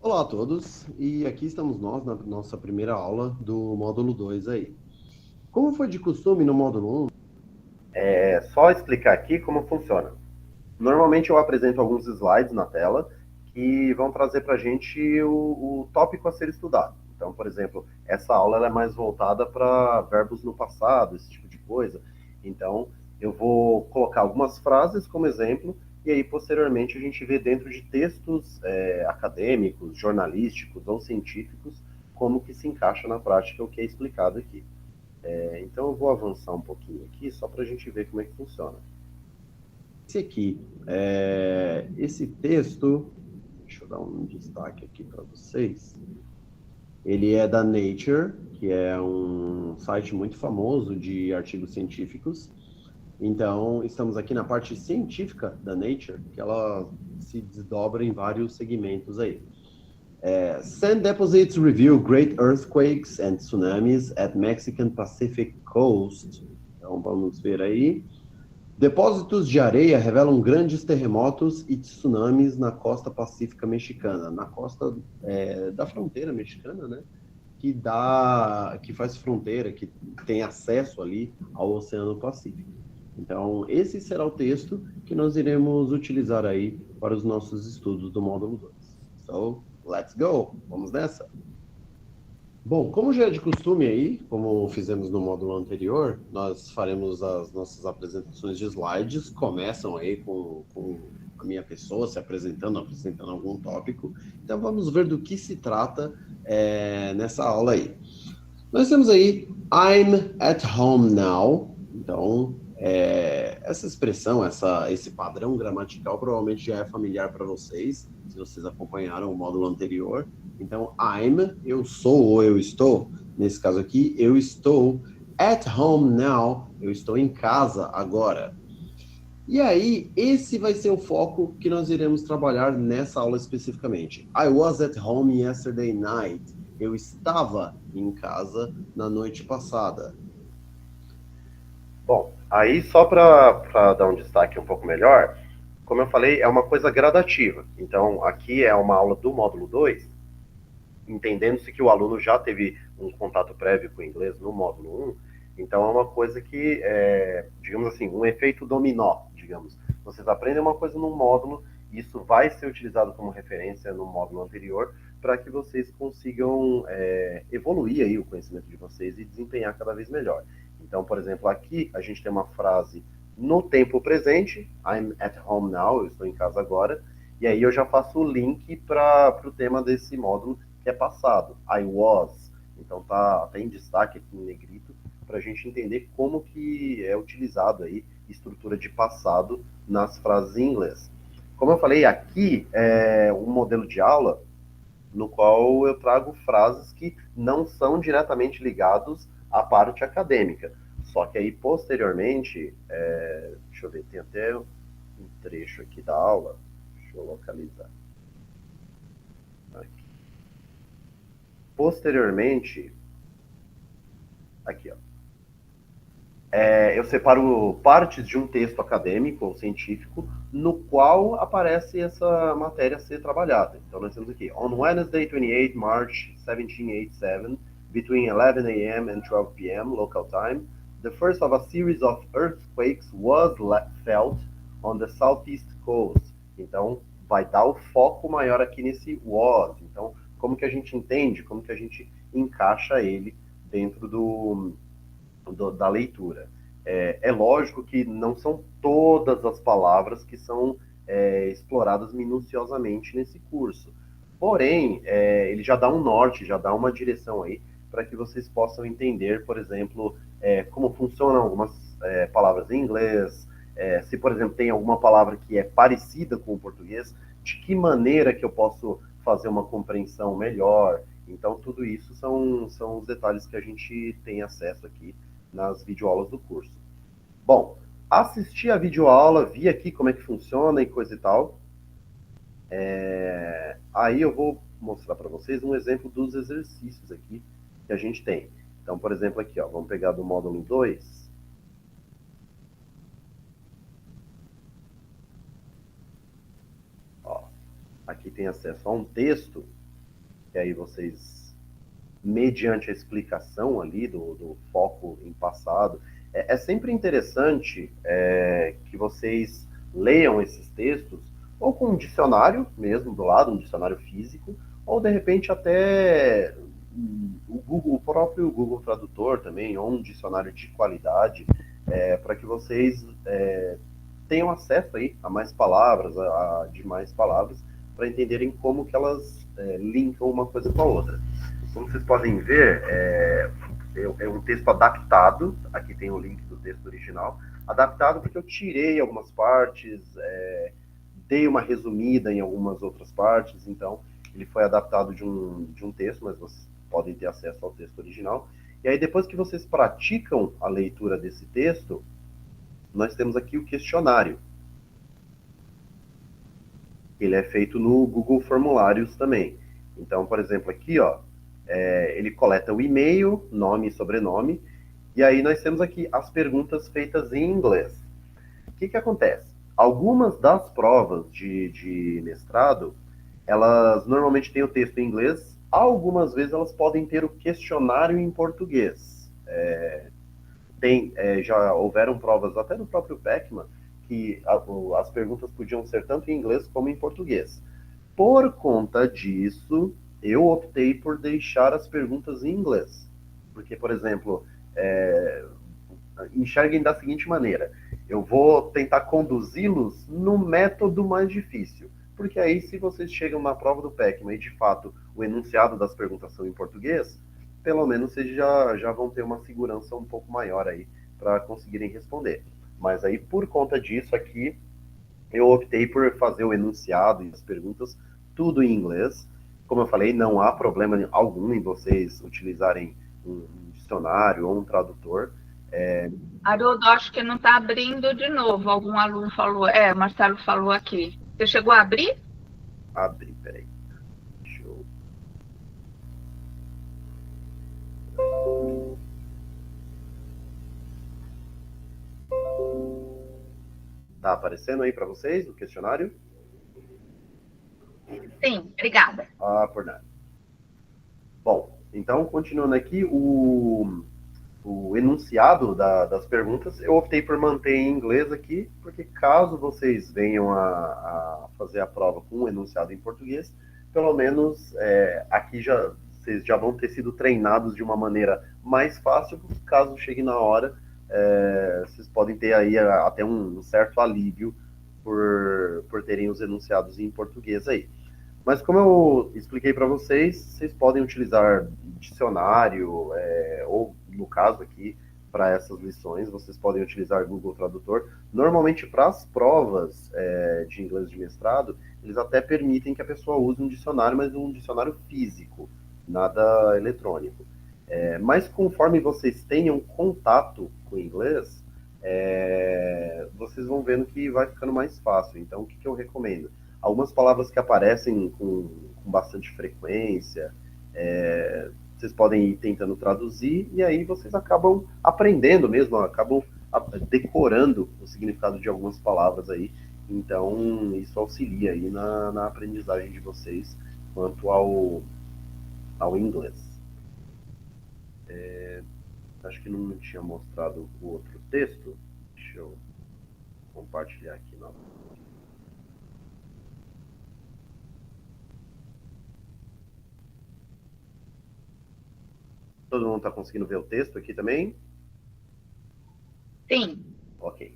Olá a todos, e aqui estamos nós na nossa primeira aula do módulo 2 aí. Como foi de costume no módulo 1, só explicar aqui como funciona. Normalmente eu apresento alguns slides na tela que vão trazer para a gente o tópico a ser estudado. Então, por exemplo, essa aula ela é mais voltada para verbos no passado, esse tipo de coisa. Então, eu vou colocar algumas frases como exemplo, e aí, posteriormente, a gente vê dentro de textos acadêmicos, jornalísticos ou científicos, como que se encaixa na prática o que é explicado aqui. Então, eu vou avançar um pouquinho aqui, só para a gente ver como é que funciona. Esse aqui, esse texto, deixa eu dar um destaque aqui para vocês. Ele é da Nature, que é um site muito famoso de artigos científicos. Então, estamos aqui na parte científica da Nature, que ela se desdobra em vários segmentos aí. Sand deposits reveal great earthquakes and tsunamis at Mexican Pacific Coast. Então, vamos ver aí. Depósitos de areia revelam grandes terremotos e tsunamis na costa pacífica mexicana, na costa da fronteira mexicana, né? Que faz fronteira, que tem acesso ali ao Oceano Pacífico. Então, esse será o texto que nós iremos utilizar aí para os nossos estudos do módulo 2. So, let's go! Vamos nessa? Bom, como já é de costume aí, como fizemos no módulo anterior, nós faremos as nossas apresentações de slides, começam aí com a minha pessoa se apresentando algum tópico. Então, vamos ver do que se trata nessa aula aí. Nós temos aí, I'm at home now. Então, essa expressão, esse padrão gramatical provavelmente já é familiar para vocês, se vocês acompanharam o módulo anterior. Então, I'm, eu sou ou eu estou. Nesse caso aqui, eu estou at home now, eu estou em casa agora. E aí, esse vai ser o foco que nós iremos trabalhar nessa aula especificamente. I was at home yesterday night. Eu estava em casa na noite passada. Bom, aí só para dar um destaque um pouco melhor, como eu falei, é uma coisa gradativa. Então, aqui é uma aula do módulo 2, entendendo-se que o aluno já teve um contato prévio com o inglês no módulo 1, então é uma coisa que, digamos assim, um efeito dominó, digamos. Vocês aprendem uma coisa no módulo, isso vai ser utilizado como referência no módulo anterior, para que vocês consigam evoluir aí o conhecimento de vocês e desempenhar cada vez melhor. Então, por exemplo, aqui a gente tem uma frase no tempo presente, I'm at home now, eu estou em casa agora, e aí eu já faço o link para o tema desse módulo, que é passado, I was. Então tá até em destaque aqui em negrito, para a gente entender como que é utilizado aí estrutura de passado nas frases em inglês. Como eu falei, aqui é um modelo de aula no qual eu trago frases que não são diretamente ligados à parte acadêmica. Só que aí, posteriormente, deixa eu ver, tem até um trecho aqui da aula, deixa eu localizar. Aqui. Posteriormente, aqui, ó. Eu separo partes de um texto acadêmico ou científico no qual aparece essa matéria a ser trabalhada. Então, nós temos aqui, on Wednesday, 28 March 1787, between 11 a.m. and 12 p.m. local time, the first of a series of earthquakes was felt on the southeast coast. Então, vai dar o foco maior aqui nesse was. Então, como que a gente entende, como que a gente encaixa ele dentro da leitura. É lógico que não são todas as palavras que são exploradas minuciosamente nesse curso. Porém, ele já dá um norte, já dá uma direção aí para que vocês possam entender, por exemplo, como funcionam algumas palavras em inglês, se, por exemplo, tem alguma palavra que é parecida com o português, de que maneira que eu posso fazer uma compreensão melhor. Então, tudo isso são os detalhes que a gente tem acesso aqui nas videoaulas do curso. Bom, assisti a videoaula, vi aqui como é que funciona e coisa e tal. Aí eu vou mostrar para vocês um exemplo dos exercícios aqui que a gente tem. Então, por exemplo, aqui, ó, vamos pegar do módulo 2. Ó, aqui tem acesso a um texto, e aí vocês, mediante a explicação ali do foco em passado, é sempre interessante que vocês leiam esses textos, ou com um dicionário mesmo do lado, um dicionário físico, ou de repente até o próprio Google Tradutor também, ou um dicionário de qualidade, para que vocês tenham acesso aí a mais palavras, a demais palavras, para entenderem como que elas linkam uma coisa com a outra. Como vocês podem ver, é um texto adaptado, aqui tem o link do texto original, adaptado porque eu tirei algumas partes, dei uma resumida em algumas outras partes, então ele foi adaptado de um texto, mas vocês podem ter acesso ao texto original. E aí depois que vocês praticam a leitura desse texto, nós temos aqui o questionário. Ele é feito no Google Formulários também. Então, por exemplo, aqui, ó, ele coleta o e-mail, nome e sobrenome, e aí nós temos aqui as perguntas feitas em inglês. O que acontece? Algumas das provas de mestrado, elas normalmente têm o texto em inglês, algumas vezes elas podem ter o questionário em português. Já houveram provas até no próprio Beckman que as perguntas podiam ser tanto em inglês como em português. Por conta disso, eu optei por deixar as perguntas em inglês. Porque, por exemplo, enxerguem da seguinte maneira: eu vou tentar conduzi-los no método mais difícil. Porque aí, se vocês chegam na prova do Beckman e, de fato, o enunciado das perguntas são em português, pelo menos vocês já vão ter uma segurança um pouco maior aí para conseguirem responder. Mas aí, por conta disso aqui, eu optei por fazer o enunciado e as perguntas tudo em inglês. Como eu falei, não há problema algum em vocês utilizarem um dicionário ou um tradutor. Haroldo, acho que não está abrindo de novo. Algum aluno falou, o Marcelo falou aqui. Você chegou a abrir? Abrir, peraí. Deixa eu... Tá aparecendo aí para vocês o questionário? Sim, obrigada. Ah, por nada. Bom, então, continuando aqui, o enunciado das perguntas, eu optei por manter em inglês aqui, porque caso vocês venham a fazer a prova com o enunciado em português, pelo menos aqui vocês já vão ter sido treinados de uma maneira mais fácil, caso chegue na hora, vocês podem ter aí até um certo alívio por terem os enunciados em português aí. Mas como eu expliquei para vocês, vocês podem utilizar dicionário, ou no caso aqui, para essas lições, vocês podem utilizar Google Tradutor. Normalmente, para as provas de inglês de mestrado, eles até permitem que a pessoa use um dicionário, mas um dicionário físico, nada eletrônico. Mas conforme vocês tenham contato com o inglês, vocês vão vendo que vai ficando mais fácil. Então, o que eu recomendo? Algumas palavras que aparecem com bastante frequência, vocês podem ir tentando traduzir, e aí vocês acabam aprendendo mesmo, acabam decorando o significado de algumas palavras aí. Então, isso auxilia aí na aprendizagem de vocês quanto ao inglês. Acho que não tinha mostrado o outro texto. Deixa eu compartilhar aqui novamente. Todo mundo está conseguindo ver o texto aqui também? Sim. Ok.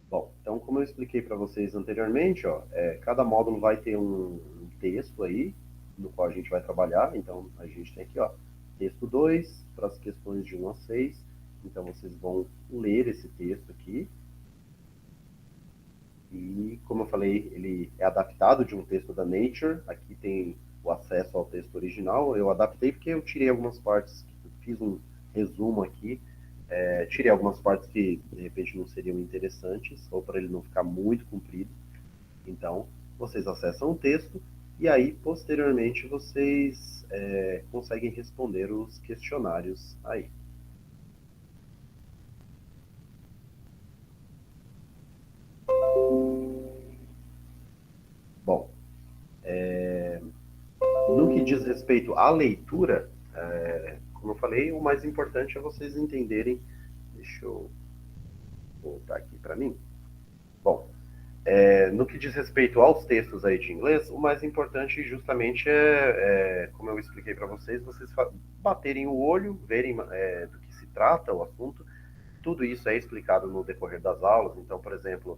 Bom, então como eu expliquei para vocês anteriormente, ó, cada módulo vai ter um texto aí, no qual a gente vai trabalhar. Então, a gente tem aqui, ó, texto 2, para as questões de 1 a 6. Então, vocês vão ler esse texto aqui. E, como eu falei, ele é adaptado de um texto da Nature. Aqui tem o acesso ao texto original. Eu adaptei porque eu tirei algumas partes, fiz um resumo aqui, tirei algumas partes que, de repente, não seriam interessantes, ou para ele não ficar muito comprido. Então, vocês acessam o texto, e aí, posteriormente, vocês conseguem responder os questionários aí. Bom, no que diz respeito à leitura, como eu falei, o mais importante é vocês entenderem. Deixa eu voltar aqui para mim. Bom, no que diz respeito aos textos aí de inglês, o mais importante justamente como eu expliquei para vocês baterem o olho, verem do que se trata o assunto. Tudo isso é explicado no decorrer das aulas. Então, por exemplo,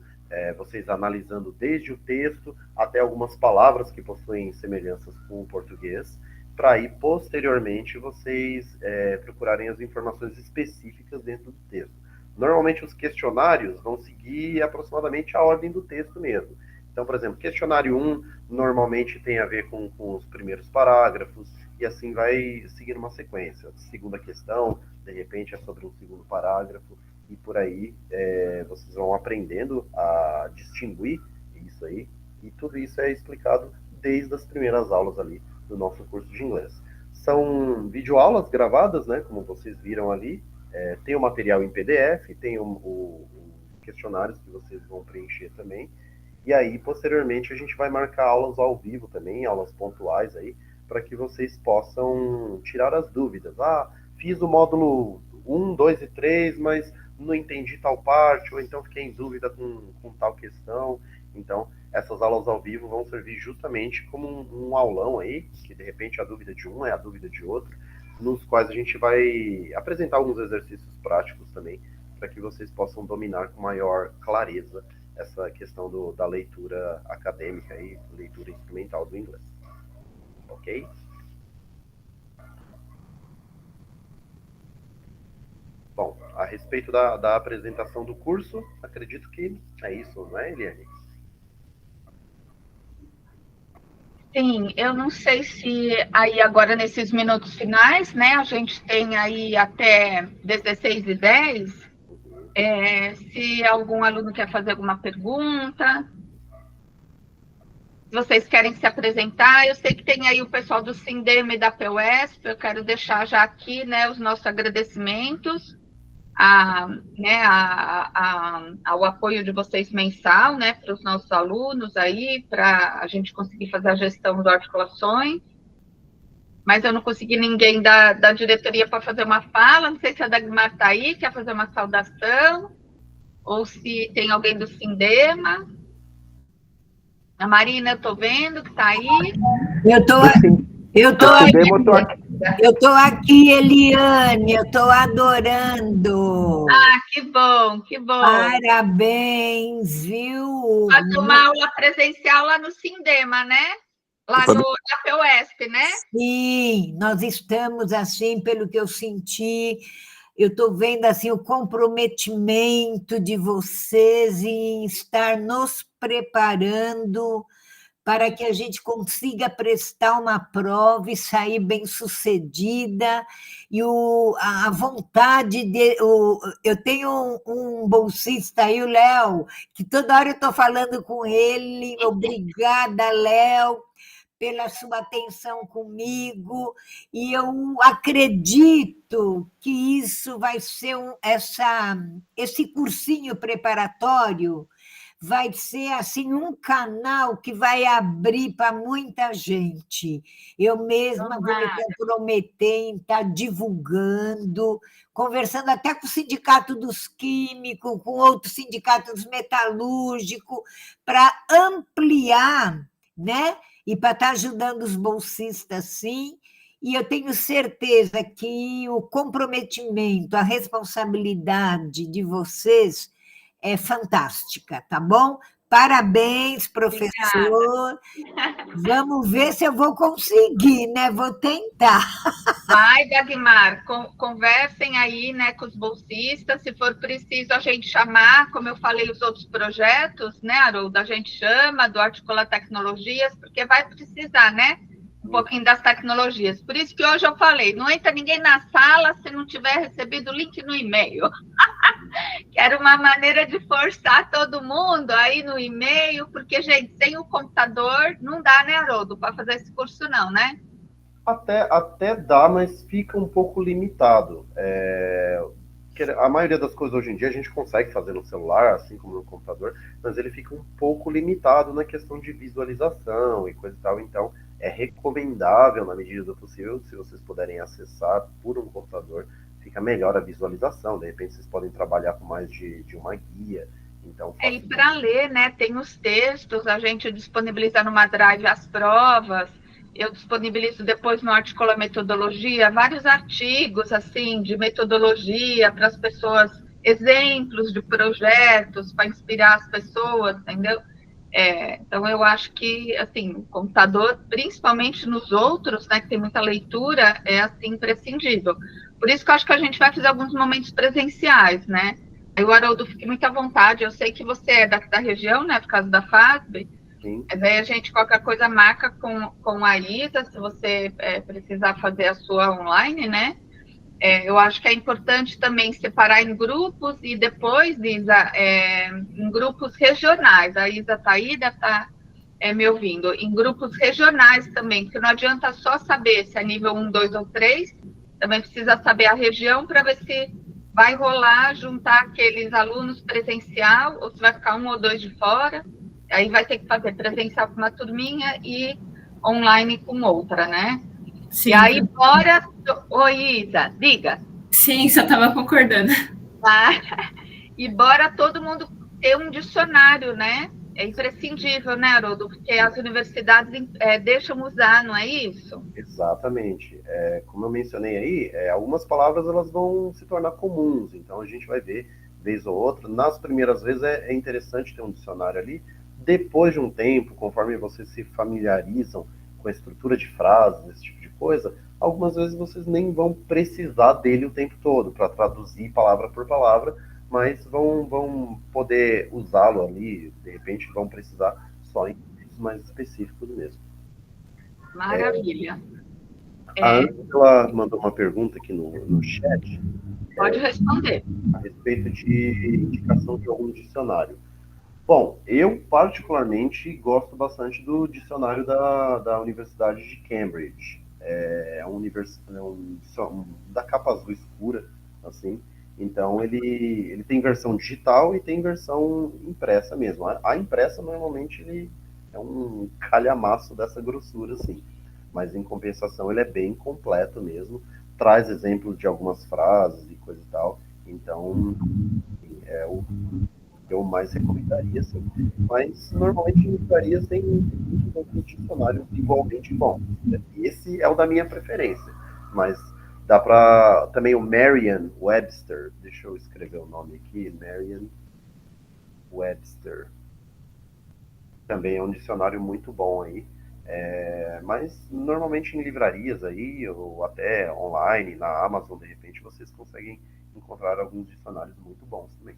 vocês analisando desde o texto até algumas palavras que possuem semelhanças com o português, para aí, posteriormente, vocês procurarem as informações específicas dentro do texto. Normalmente, os questionários vão seguir aproximadamente a ordem do texto mesmo. Então, por exemplo, questionário 1 normalmente tem a ver com os primeiros parágrafos, e assim vai seguir uma sequência. Segunda questão, de repente, é sobre um segundo parágrafo, e por aí vocês vão aprendendo a distinguir isso aí, e tudo isso é explicado desde as primeiras aulas ali do nosso curso de inglês. São videoaulas gravadas, né, como vocês viram ali, tem o material em PDF, tem o questionários que vocês vão preencher também, e aí, posteriormente, a gente vai marcar aulas ao vivo também, aulas pontuais aí, para que vocês possam tirar as dúvidas. Ah, fiz o módulo 1, 2 e 3, mas não entendi tal parte, ou então fiquei em dúvida com tal questão. Então, essas aulas ao vivo vão servir justamente como um aulão aí, que de repente a dúvida de um é a dúvida de outro, nos quais a gente vai apresentar alguns exercícios práticos também, para que vocês possam dominar com maior clareza essa questão da leitura acadêmica e leitura instrumental do inglês. Ok? Bom, a respeito da apresentação do curso, acredito que é isso, não é, Eliane? Sim, eu não sei se aí agora nesses minutos finais, né, a gente tem aí até 16h10, se algum aluno quer fazer alguma pergunta, se vocês querem se apresentar, eu sei que tem aí o pessoal do Sindema e da PUESP, eu quero deixar já aqui, né, os nossos agradecimentos ao apoio de vocês mensal, né, para os nossos alunos aí, para a gente conseguir fazer a gestão das articulações, mas eu não consegui ninguém da diretoria para fazer uma fala, não sei se a Dagmar está aí, quer fazer uma saudação, ou se tem alguém do Sindema. A Marina, eu estou vendo que está aí. Eu tô aqui, Eliane, eu tô adorando. Ah, que bom, que bom. Parabéns, viu? Vai tomar aula presencial lá no Sindema, né? Lá na PUESP, né? Sim, nós estamos, assim, pelo que eu senti, eu estou vendo, assim, o comprometimento de vocês em estar nos preparando para que a gente consiga prestar uma prova e sair bem-sucedida, e a vontade de... eu tenho um bolsista aí, o Léo, que toda hora eu estou falando com ele. Obrigada, Léo, pela sua atenção comigo, e eu acredito que isso vai ser esse cursinho preparatório vai ser assim um canal que vai abrir para muita gente. Eu mesma vou me comprometer em estar divulgando, conversando até com o Sindicato dos Químicos, com outros sindicatos metalúrgicos, para ampliar, né? E para estar ajudando os bolsistas, sim. E eu tenho certeza que o comprometimento, a responsabilidade de vocês é fantástica, tá bom? Parabéns, professor. Obrigada. Vamos ver se eu vou conseguir, né? Vou tentar. Vai, Dagmar, conversem aí, né, com os bolsistas, se for preciso a gente chamar, como eu falei, os outros projetos, né, Haroldo, a gente chama do Articula Tecnologias, porque vai precisar, né, um pouquinho das tecnologias. Por isso que hoje eu falei, não entra ninguém na sala se não tiver recebido o link no e-mail. Que era uma maneira de forçar todo mundo aí no e-mail, porque, gente, sem o computador não dá, né, Haroldo, para fazer esse curso não, né? Até dá, mas fica um pouco limitado. A maioria das coisas hoje em dia a gente consegue fazer no celular, assim como no computador, mas ele fica um pouco limitado na questão de visualização e coisa e tal. Então, é recomendável, na medida do possível, se vocês puderem acessar por um computador, fica melhor a visualização. De repente, vocês podem trabalhar com mais de uma guia. Então, e para ler, né, tem os textos, a gente disponibiliza numa drive as provas, eu disponibilizo depois no Articula Metodologia vários artigos, assim, de metodologia para as pessoas, exemplos de projetos para inspirar as pessoas, entendeu? Então, eu acho que, assim, o computador, principalmente nos outros, né, que tem muita leitura, é, assim, imprescindível. Por isso que eu acho que a gente vai fazer alguns momentos presenciais, né? Aí o Haroldo, fique muito à vontade, eu sei que você é da região, né, por causa da FASB, daí a gente, qualquer coisa, marca com a Isa, se você precisar fazer a sua online, né? Eu acho que é importante também separar em grupos e depois, Isa, em grupos regionais. A Isa está aí, deve estar me ouvindo, em grupos regionais também, porque não adianta só saber se é nível 1, 2 ou 3, também precisa saber a região para ver se vai rolar, juntar aqueles alunos presencial, ou se vai ficar 1 ou 2 de fora, aí vai ter que fazer presencial com uma turminha e online com outra, né? Sim. E aí, bora... Oi, Isa, diga. Sim, só estava concordando. E bora todo mundo ter um dicionário, né? É imprescindível, né, Haroldo? Porque as universidades deixam usar, não é isso? Exatamente. Como eu mencionei aí, algumas palavras elas vão se tornar comuns, então a gente vai ver, vez ou outra. Nas primeiras vezes é interessante ter um dicionário ali. Depois de um tempo, conforme vocês se familiarizam com a estrutura de frases, esse tipo de coisa, algumas vezes vocês nem vão precisar dele o tempo todo para traduzir palavra por palavra, mas vão poder usá-lo ali, de repente vão precisar só em casos mais específicos mesmo. Maravilha. A Angela mandou uma pergunta aqui no chat. Pode responder. A respeito de indicação de algum dicionário. Bom, eu particularmente gosto bastante do dicionário da Universidade de Cambridge. É da capa azul escura, assim. Então, ele tem versão digital e tem versão impressa mesmo. A impressa, normalmente, ele é um calhamaço dessa grossura, assim. Mas, em compensação, ele é bem completo mesmo. Traz exemplos de algumas frases e coisa e tal. Então, é o que eu mais recomendaria, assim. Mas, normalmente, em livrarias tem um dicionário igualmente bom. Esse é o da minha preferência. Mas... dá para também o Merriam-Webster, deixa eu escrever o nome aqui, Merriam-Webster. Também é um dicionário muito bom aí, mas normalmente em livrarias aí, ou até online, na Amazon, de repente, vocês conseguem encontrar alguns dicionários muito bons também.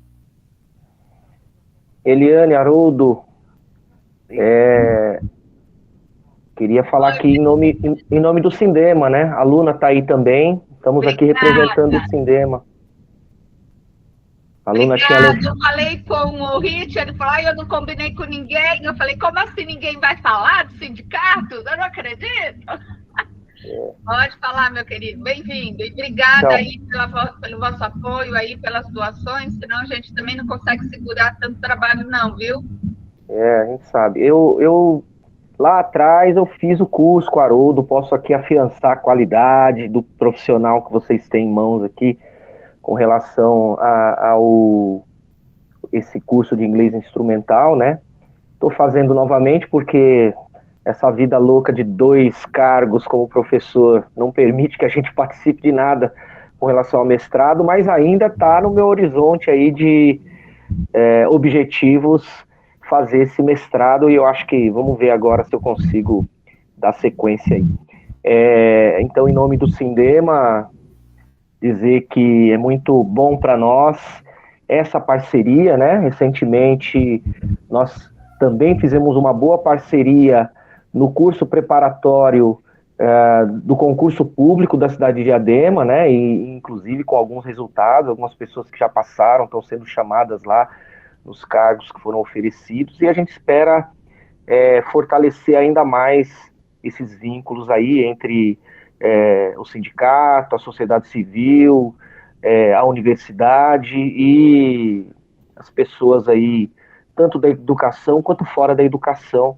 Eliane, Haroldo, queria falar aqui em nome do Sindema, né? A Luna está aí também. Estamos aqui representando o Sindema. A Luna tinha... Eu falei com o Rich, ele falou, eu não combinei com ninguém. Eu falei, como assim ninguém vai falar do sindicato? Eu não acredito. Pode falar, meu querido. Bem-vindo. E obrigada aí pelo vosso apoio aí, pelas doações, senão a gente também não consegue segurar tanto trabalho não, viu? A gente sabe. Eu lá atrás eu fiz o curso com o Haroldo, posso aqui afiançar a qualidade do profissional que vocês têm em mãos aqui com relação ao esse curso de inglês instrumental, né? Estou fazendo novamente porque essa vida louca de 2 cargos como professor não permite que a gente participe de nada com relação ao mestrado, mas ainda está no meu horizonte aí de objetivos fazer esse mestrado, e eu acho que vamos ver agora se eu consigo dar sequência aí. Então, em nome do Sindema, dizer que é muito bom para nós essa parceria, né? Recentemente, nós também fizemos uma boa parceria no curso preparatório do concurso público da cidade de Diadema, né? E, inclusive, com alguns resultados, algumas pessoas que já passaram estão sendo chamadas lá nos cargos que foram oferecidos, e a gente espera fortalecer ainda mais esses vínculos aí entre o sindicato, a sociedade civil, a universidade e as pessoas aí, tanto da educação quanto fora da educação,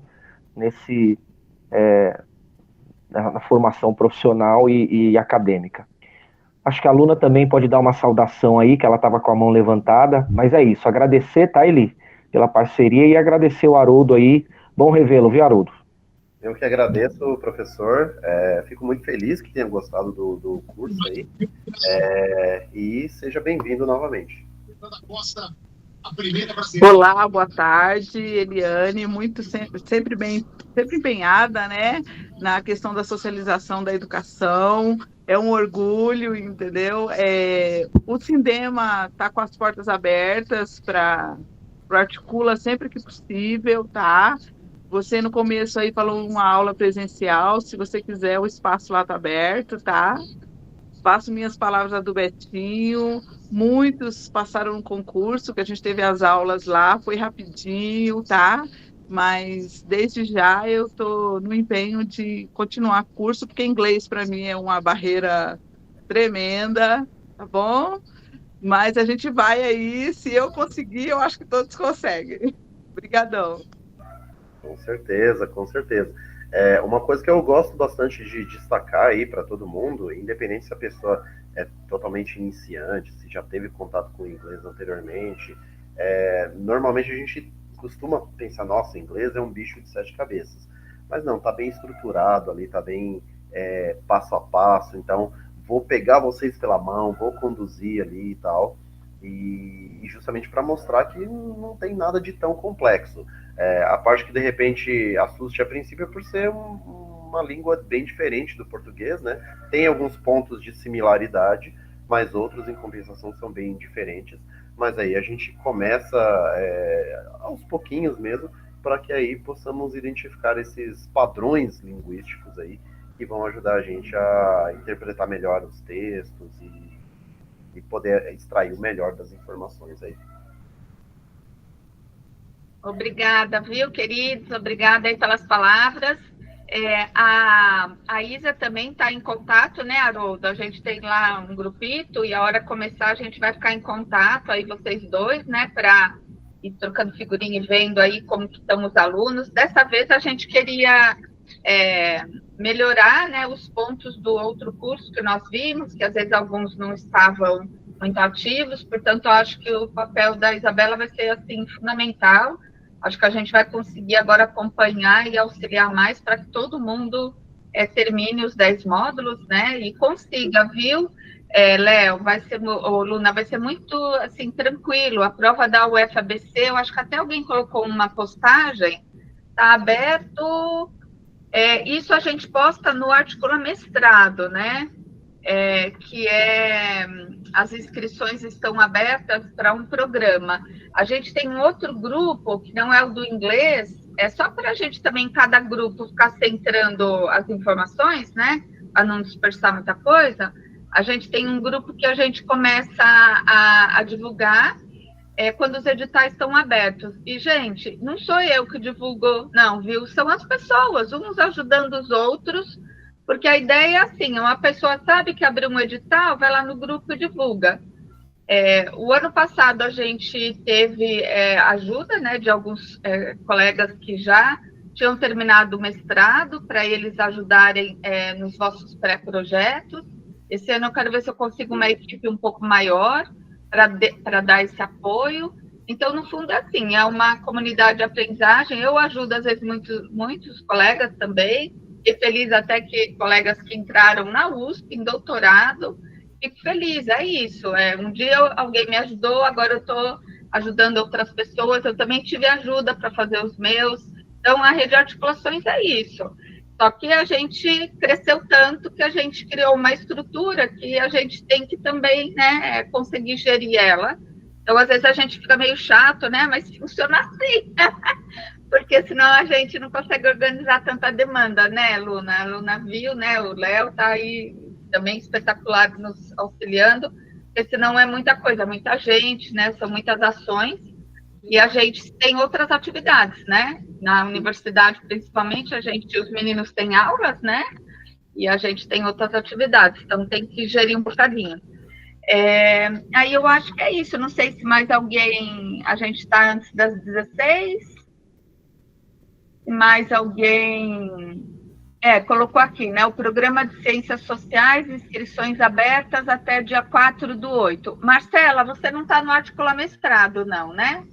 na formação profissional e acadêmica. Acho que a Luna também pode dar uma saudação aí, que ela estava com a mão levantada, mas é isso, agradecer, tá, Eli, pela parceria, e agradecer o Haroldo aí. Bom revê-lo, viu, Haroldo? Eu que agradeço, professor, fico muito feliz que tenha gostado do curso aí, e seja bem-vindo novamente. Olá, boa tarde, Eliane, sempre empenhada, né, na questão da socialização da educação. É um orgulho, entendeu? O Sindema está com as portas abertas para o Articula sempre que possível, tá? Você no começo aí falou uma aula presencial, se você quiser o espaço lá está aberto, tá? Faço minhas palavras do Betinho, muitos passaram no concurso, que a gente teve as aulas lá, foi rapidinho, tá? mas desde já eu estou no empenho de continuar curso, porque inglês para mim é uma barreira tremenda, tá bom? Mas a gente vai aí, se eu conseguir, eu acho que todos conseguem. Obrigadão. Com certeza, com certeza. Uma coisa que eu gosto bastante de destacar aí para todo mundo, independente se a pessoa é totalmente iniciante, se já teve contato com o inglês anteriormente, normalmente a gente costuma pensar, nossa, inglês é um bicho de 7 cabeças. Mas não, tá bem estruturado ali, tá bem passo a passo, então vou pegar vocês pela mão, vou conduzir ali e tal, e justamente para mostrar que não tem nada de tão complexo. A parte que de repente assuste a princípio é por ser uma língua bem diferente do português, né? Tem alguns pontos de similaridade, mas outros em compensação são bem diferentes. Mas aí a gente começa aos pouquinhos mesmo, para que aí possamos identificar esses padrões linguísticos aí que vão ajudar a gente a interpretar melhor os textos e poder extrair o melhor das informações aí. Obrigada, viu, queridos? Obrigada aí pelas palavras. A Isa também está em contato, né, Haroldo? A gente tem lá um grupito e a hora que começar a gente vai ficar em contato, aí vocês dois, né, para ir trocando figurinha e vendo aí como que estão os alunos. Dessa vez a gente queria melhorar, né, os pontos do outro curso que nós vimos, que às vezes alguns não estavam muito ativos, portanto, eu acho que o papel da Isabela vai ser, assim, fundamental. Acho que a gente vai conseguir agora acompanhar e auxiliar mais para que todo mundo termine os 10 módulos, né, e consiga, viu, Léo, Luna, vai ser muito, assim, tranquilo. A prova da UFABC, eu acho que até alguém colocou uma postagem, está aberto, isso a gente posta no Articula Mestrado, né, as inscrições estão abertas para um programa. A gente tem um outro grupo, que não é o do inglês, só para a gente também, cada grupo, ficar centrando as informações, né, para não dispersar muita coisa. A gente tem um grupo que a gente começa a divulgar quando os editais estão abertos. E, gente, não sou eu que divulgo, não, viu? São as pessoas, uns ajudando os outros, porque a ideia é assim, uma pessoa sabe que abriu um edital, vai lá no grupo e divulga. O ano passado a gente teve ajuda, né, de alguns colegas que já tinham terminado o mestrado, para eles ajudarem nos vossos pré-projetos. Esse ano eu quero ver se eu consigo uma equipe um pouco maior para dar esse apoio. Então, no fundo, é assim, é uma comunidade de aprendizagem. Eu ajudo, às vezes, muitos colegas também. Fiquei feliz até que colegas que entraram na USP, em doutorado, fico feliz, é isso. Um dia alguém me ajudou, agora eu estou ajudando outras pessoas. Eu também tive ajuda para fazer os meus. Então, a rede de articulações é isso. Só que a gente cresceu tanto que a gente criou uma estrutura que a gente tem que também, né, conseguir gerir ela. Então, às vezes a gente fica meio chato, né, mas funciona assim. Porque senão a gente não consegue organizar tanta demanda, né, Luna? A Luna viu, né, o Léo está aí também espetacular nos auxiliando, porque senão é muita coisa, muita gente, né, são muitas ações. E a gente tem outras atividades, né? Na universidade, principalmente, os meninos têm aulas, né? E a gente tem outras atividades, então tem que gerir um bocadinho. Aí eu acho que é isso, não sei se mais alguém... A gente está antes das 16. Se mais alguém... colocou aqui, né? O programa de Ciências Sociais, inscrições abertas até dia 4/8. Marcela, você não está no Articula Mestrado, não, né?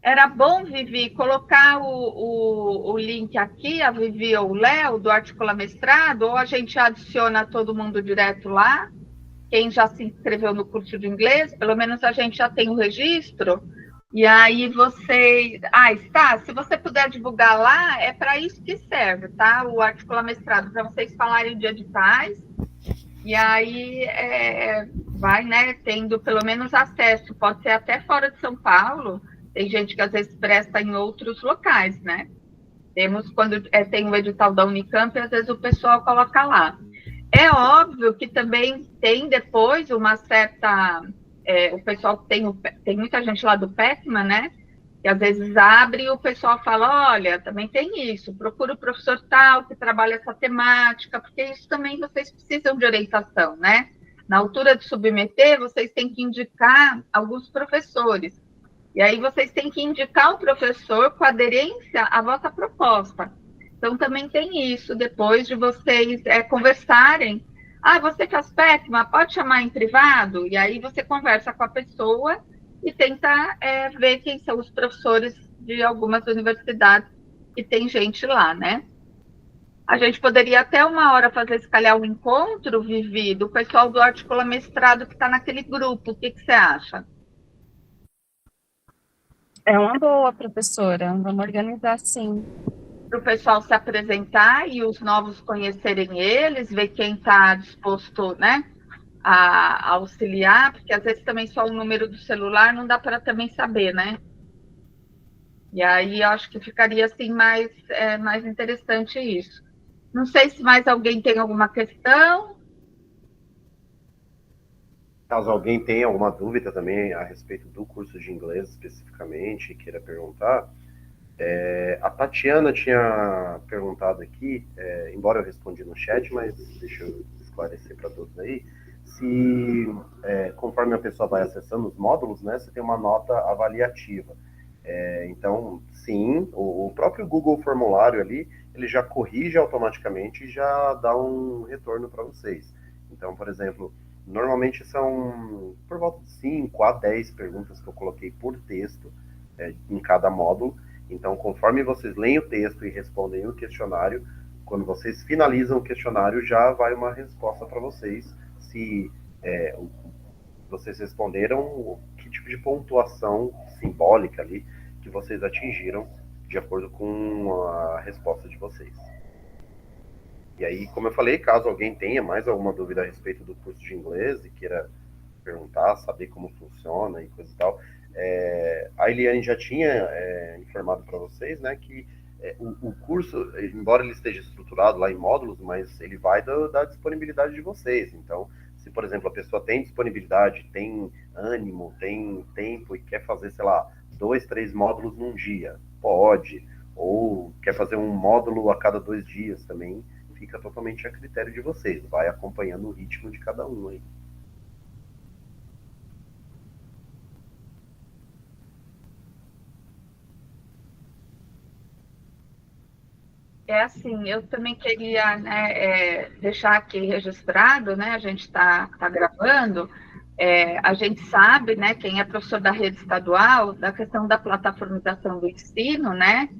Era bom, Vivi, colocar o link aqui, a Vivi ou o Léo, do Articula Mestrado, ou a gente adiciona todo mundo direto lá, quem já se inscreveu no curso de inglês, pelo menos a gente já tem o registro, e aí vocês... está, se você puder divulgar lá, é para isso que serve, tá? O Articula Mestrado, para vocês falarem de editais, e aí vai, né, tendo pelo menos acesso, pode ser até fora de São Paulo. Tem gente que às vezes presta em outros locais, né? Temos, quando tem o edital da Unicamp, às vezes o pessoal coloca lá. É óbvio que também tem depois uma certa... o pessoal tem muita gente lá do PECMA, né? E às vezes abre e o pessoal fala, olha, também tem isso, procura o professor tal que trabalha essa temática, porque isso também vocês precisam de orientação, né? Na altura de submeter, vocês têm que indicar alguns professores. E aí vocês têm que indicar o professor com aderência à vossa proposta. Então, também tem isso, depois de vocês conversarem. Ah, você faz PECMA, pode chamar em privado? E aí você conversa com a pessoa e tenta ver quem são os professores de algumas universidades que tem gente lá, né? A gente poderia até uma hora fazer, se calhar, um encontro, Vivi, do pessoal do Articula Mestrado que está naquele grupo. O que você acha? É uma boa, professora. Vamos organizar, sim. Para o pessoal se apresentar e os novos conhecerem eles, ver quem está disposto, né, a auxiliar, porque às vezes também só o número do celular não dá para também saber, né? E aí eu acho que ficaria assim mais interessante isso. Não sei se mais alguém tem alguma questão. Caso alguém tenha alguma dúvida também a respeito do curso de inglês especificamente, queira perguntar, a Tatiana tinha perguntado aqui, embora eu respondi no chat, mas deixa eu esclarecer para todos aí, se conforme a pessoa vai acessando os módulos, né, você tem uma nota avaliativa. Então, sim, o próprio Google Formulário ali, ele já corrige automaticamente e já dá um retorno para vocês. Então, por exemplo, normalmente são por volta de 5 a 10 perguntas que eu coloquei por texto em cada módulo. Então, conforme vocês leem o texto e respondem o questionário, quando vocês finalizam o questionário, já vai uma resposta para vocês se vocês responderam, que tipo de pontuação simbólica ali que vocês atingiram de acordo com a resposta de vocês. E aí, como eu falei, caso alguém tenha mais alguma dúvida a respeito do curso de inglês e queira perguntar, saber como funciona e coisa e tal, a Eliane já tinha informado para vocês, né, que o curso, embora ele esteja estruturado lá em módulos, mas ele vai da disponibilidade de vocês. Então, se, por exemplo, a pessoa tem disponibilidade, tem ânimo, tem tempo e quer fazer, sei lá, 2, 3 módulos num dia, pode. Ou quer fazer um módulo a cada 2 dias também, fica totalmente a critério de vocês. Vai acompanhando o ritmo de cada um aí. Assim, eu também queria, né, deixar aqui registrado, né, a gente está gravando, a gente sabe, né, quem é professor da rede estadual, da questão da plataformização do ensino, né,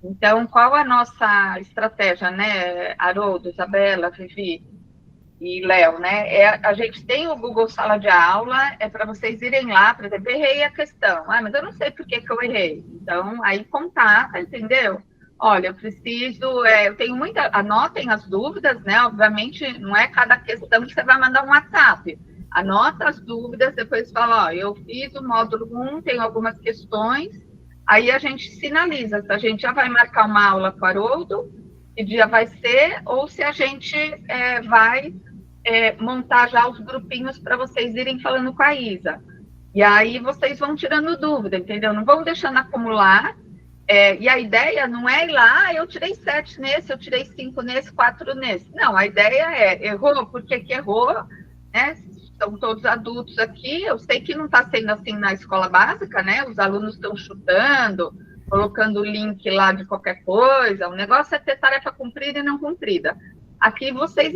então, qual a nossa estratégia, né, Haroldo, Isabela, Vivi e Léo, né, a gente tem o Google Sala de Aula, para vocês irem lá, por exemplo, errei a questão, mas eu não sei por que eu errei, então, aí contata, entendeu? Olha, eu preciso, eu tenho muita, anotem as dúvidas, né? Obviamente, não é cada questão que você vai mandar um WhatsApp. Anota as dúvidas, depois fala, ó, eu fiz o módulo 1, tenho algumas questões, aí a gente sinaliza se a gente já vai marcar uma aula com o Haroldo, que dia vai ser, ou se a gente vai montar já os grupinhos para vocês irem falando com a Isa. E aí vocês vão tirando dúvida, entendeu? Não vão deixando acumular. E a ideia não é ir lá, eu tirei 7 nesse, eu tirei 5 nesse, 4 nesse. Não, a ideia errou, por que errou, né? São todos adultos aqui, eu sei que não está sendo assim na escola básica, né? Os alunos estão chutando, colocando o link lá de qualquer coisa, o negócio é ter tarefa cumprida e não cumprida. Aqui vocês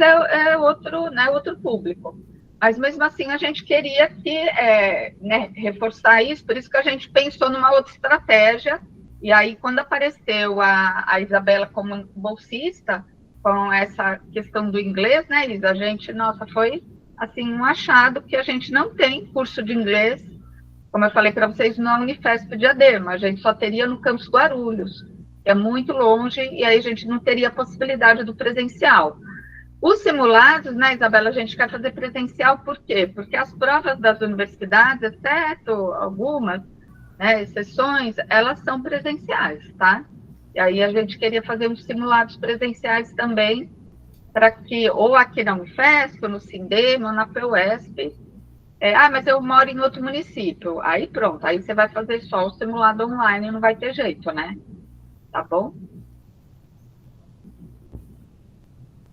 outro público. Mas mesmo assim a gente queria reforçar isso, por isso que a gente pensou numa outra estratégia. E aí, quando apareceu a Isabela como bolsista, com essa questão do inglês, né, Isa? A gente, nossa, foi, assim, um achado que a gente não tem curso de inglês, como eu falei para vocês, na Unifesp Diadema, a gente só teria no campus Guarulhos, que é muito longe, e aí a gente não teria a possibilidade do presencial. Os simulados, né, Isabela, a gente quer fazer presencial, por quê? Porque as provas das universidades, exceto algumas, né, exceções, elas são presenciais, tá? E aí a gente queria fazer uns simulados presenciais também, para que, ou aqui na Unifesp, ou no Sindema, ou na PUESP, Mas eu moro em outro município. Aí pronto, aí você vai fazer só o simulado online, não vai ter jeito, né? Tá bom?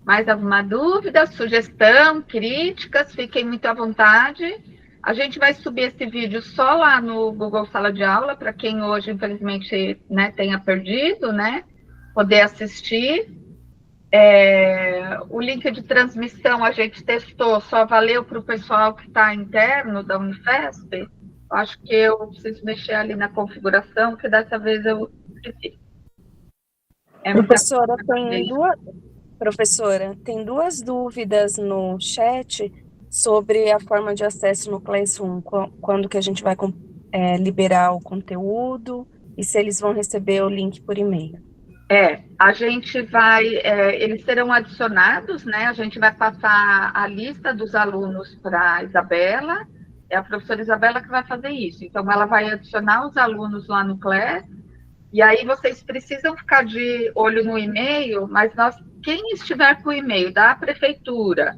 Mais alguma dúvida, sugestão, críticas? Fiquem muito à vontade. A gente vai subir esse vídeo só lá no Google Sala de Aula, para quem hoje, infelizmente, né, tenha perdido, né? Poder assistir. O link de transmissão a gente testou, só valeu para o pessoal que está interno da Unifesp. Acho que eu preciso mexer ali na configuração, que dessa vez eu esqueci. Professora, tem duas dúvidas no chat sobre a forma de acesso no Classroom, quando que a gente vai liberar o conteúdo e se eles vão receber o link por e-mail. A gente vai, eles serão adicionados, né? A gente vai passar a lista dos alunos para a Isabela, é a professora Isabela que vai fazer isso. Então, ela vai adicionar os alunos lá no Class, e aí vocês precisam ficar de olho no e-mail, mas quem estiver com o e-mail da prefeitura,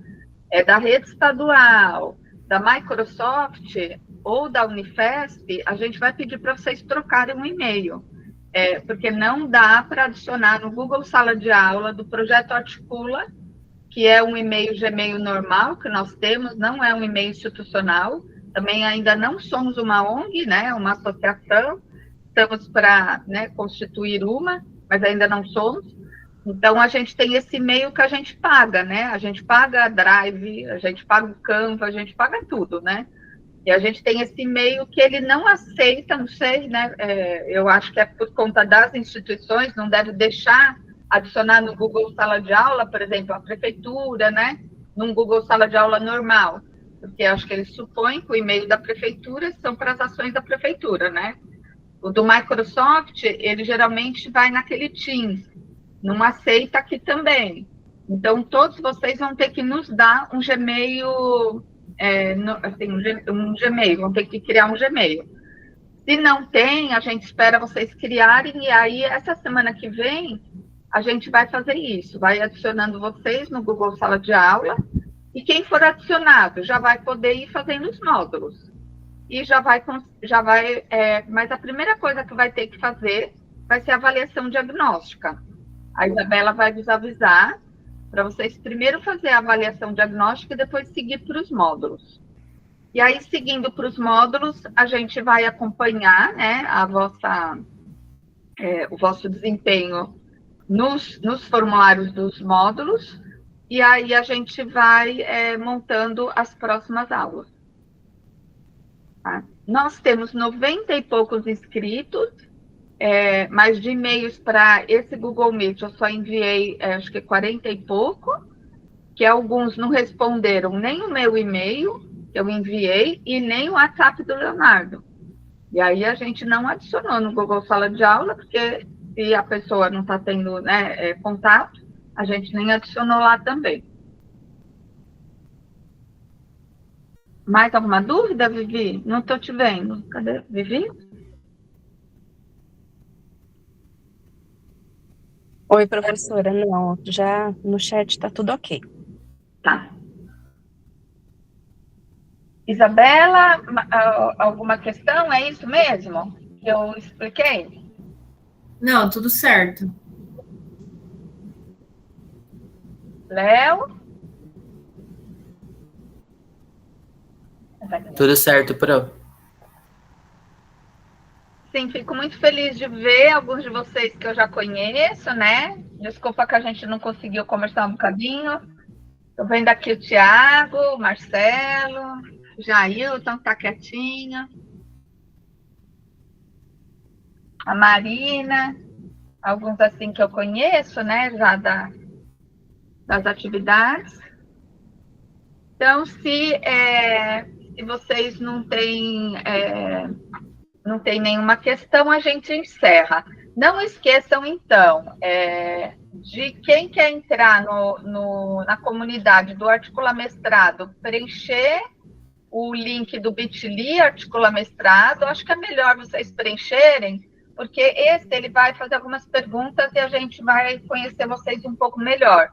da rede estadual, da Microsoft ou da Unifesp, a gente vai pedir para vocês trocarem um e-mail. Porque não dá para adicionar no Google Sala de Aula do Projeto Articula, que é um e-mail Gmail normal que nós temos, não é um e-mail institucional, também ainda não somos uma ONG, né, uma associação, estamos para, né, constituir uma, mas ainda não somos. Então, a gente tem esse e-mail que a gente paga, né, a gente paga a Drive, a gente paga o Canva, a gente paga tudo, né. E a gente tem esse e-mail que ele não aceita, não sei, né? Eu acho que é por conta das instituições, não deve deixar adicionar no Google Sala de Aula, por exemplo, a prefeitura, né? Num Google Sala de Aula normal, porque acho que eles supõem que o e-mail da prefeitura são para as ações da prefeitura, né? O do Microsoft, ele geralmente vai naquele Teams, não aceita aqui também. Então, todos vocês vão ter que nos dar um Gmail... um Gmail, vão ter que criar um Gmail. Se não tem, a gente espera vocês criarem, e aí, essa semana que vem, a gente vai fazer isso, vai adicionando vocês no Google Sala de Aula, e quem for adicionado já vai poder ir fazendo os módulos. E mas a primeira coisa que vai ter que fazer vai ser a avaliação diagnóstica. A Isabela vai vos avisar para vocês primeiro fazer a avaliação diagnóstica e depois seguir para os módulos. E aí, seguindo para os módulos, a gente vai acompanhar, né, o vosso desempenho nos formulários dos módulos, e aí a gente vai montando as próximas aulas. Tá? Nós temos 90 e poucos inscritos, mas de e-mails para esse Google Meet eu só enviei, acho que 40 e pouco, que alguns não responderam nem o meu e-mail que eu enviei e nem o WhatsApp do Leonardo. E aí a gente não adicionou no Google Sala de Aula, porque se a pessoa não está tendo, né, contato, a gente nem adicionou lá também. Mais alguma dúvida, Vivi? Não estou te vendo. Cadê? Vivi? Oi, professora. Não, já no chat está tudo ok. Tá. Isabela, alguma questão? É isso mesmo que eu expliquei? Não, tudo certo. Léo? Tudo certo, Pro. Sim, fico muito feliz de ver alguns de vocês que eu já conheço, né? Desculpa que a gente não conseguiu conversar um bocadinho. Estou vendo aqui o Tiago, o Marcelo, o Jailton, está quietinho. A Marina, alguns assim que eu conheço, né? Já das atividades. Então, se vocês não têm nenhuma questão, a gente encerra. Não esqueçam, então, de quem quer entrar na comunidade do Articula Mestrado, preencher o link do Bit.ly Articula Mestrado. Acho que é melhor vocês preencherem, porque ele vai fazer algumas perguntas e a gente vai conhecer vocês um pouco melhor.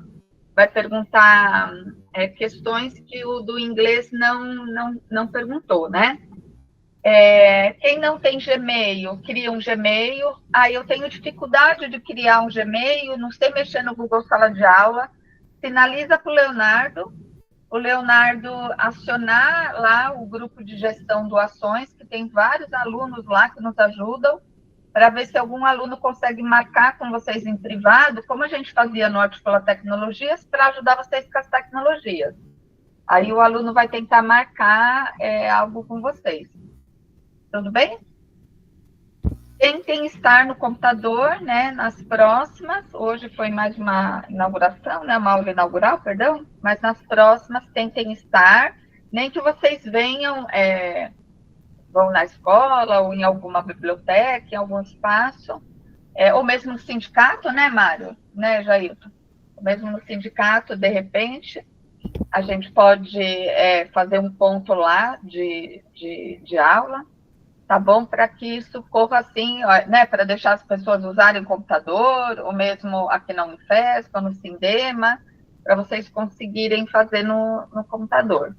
vai perguntar questões que o do inglês não perguntou, né? Quem não tem Gmail, cria um Gmail. Eu tenho dificuldade de criar um Gmail, não sei mexer no Google Sala de Aula. Sinaliza para o Leonardo acionar lá o grupo de gestão doações, que tem vários alunos lá que nos ajudam, para ver se algum aluno consegue marcar com vocês em privado, como a gente fazia no Articular Tecnologias, para ajudar vocês com as tecnologias. Aí o aluno vai tentar marcar algo com vocês. Tudo bem? Tentem estar no computador, né, nas próximas. Hoje foi mais uma inauguração, né, uma aula inaugural, perdão, mas nas próximas tentem estar, nem que vocês venham, vão na escola ou em alguma biblioteca, em algum espaço, ou mesmo no sindicato, né, Mário? Né, Jailton? Ou mesmo no sindicato, de repente, a gente pode fazer um ponto lá de aula, tá bom? Para que isso corra assim, né? Para deixar as pessoas usarem o computador, ou mesmo aqui na Unifesp, ou no Sindema, para vocês conseguirem fazer no computador.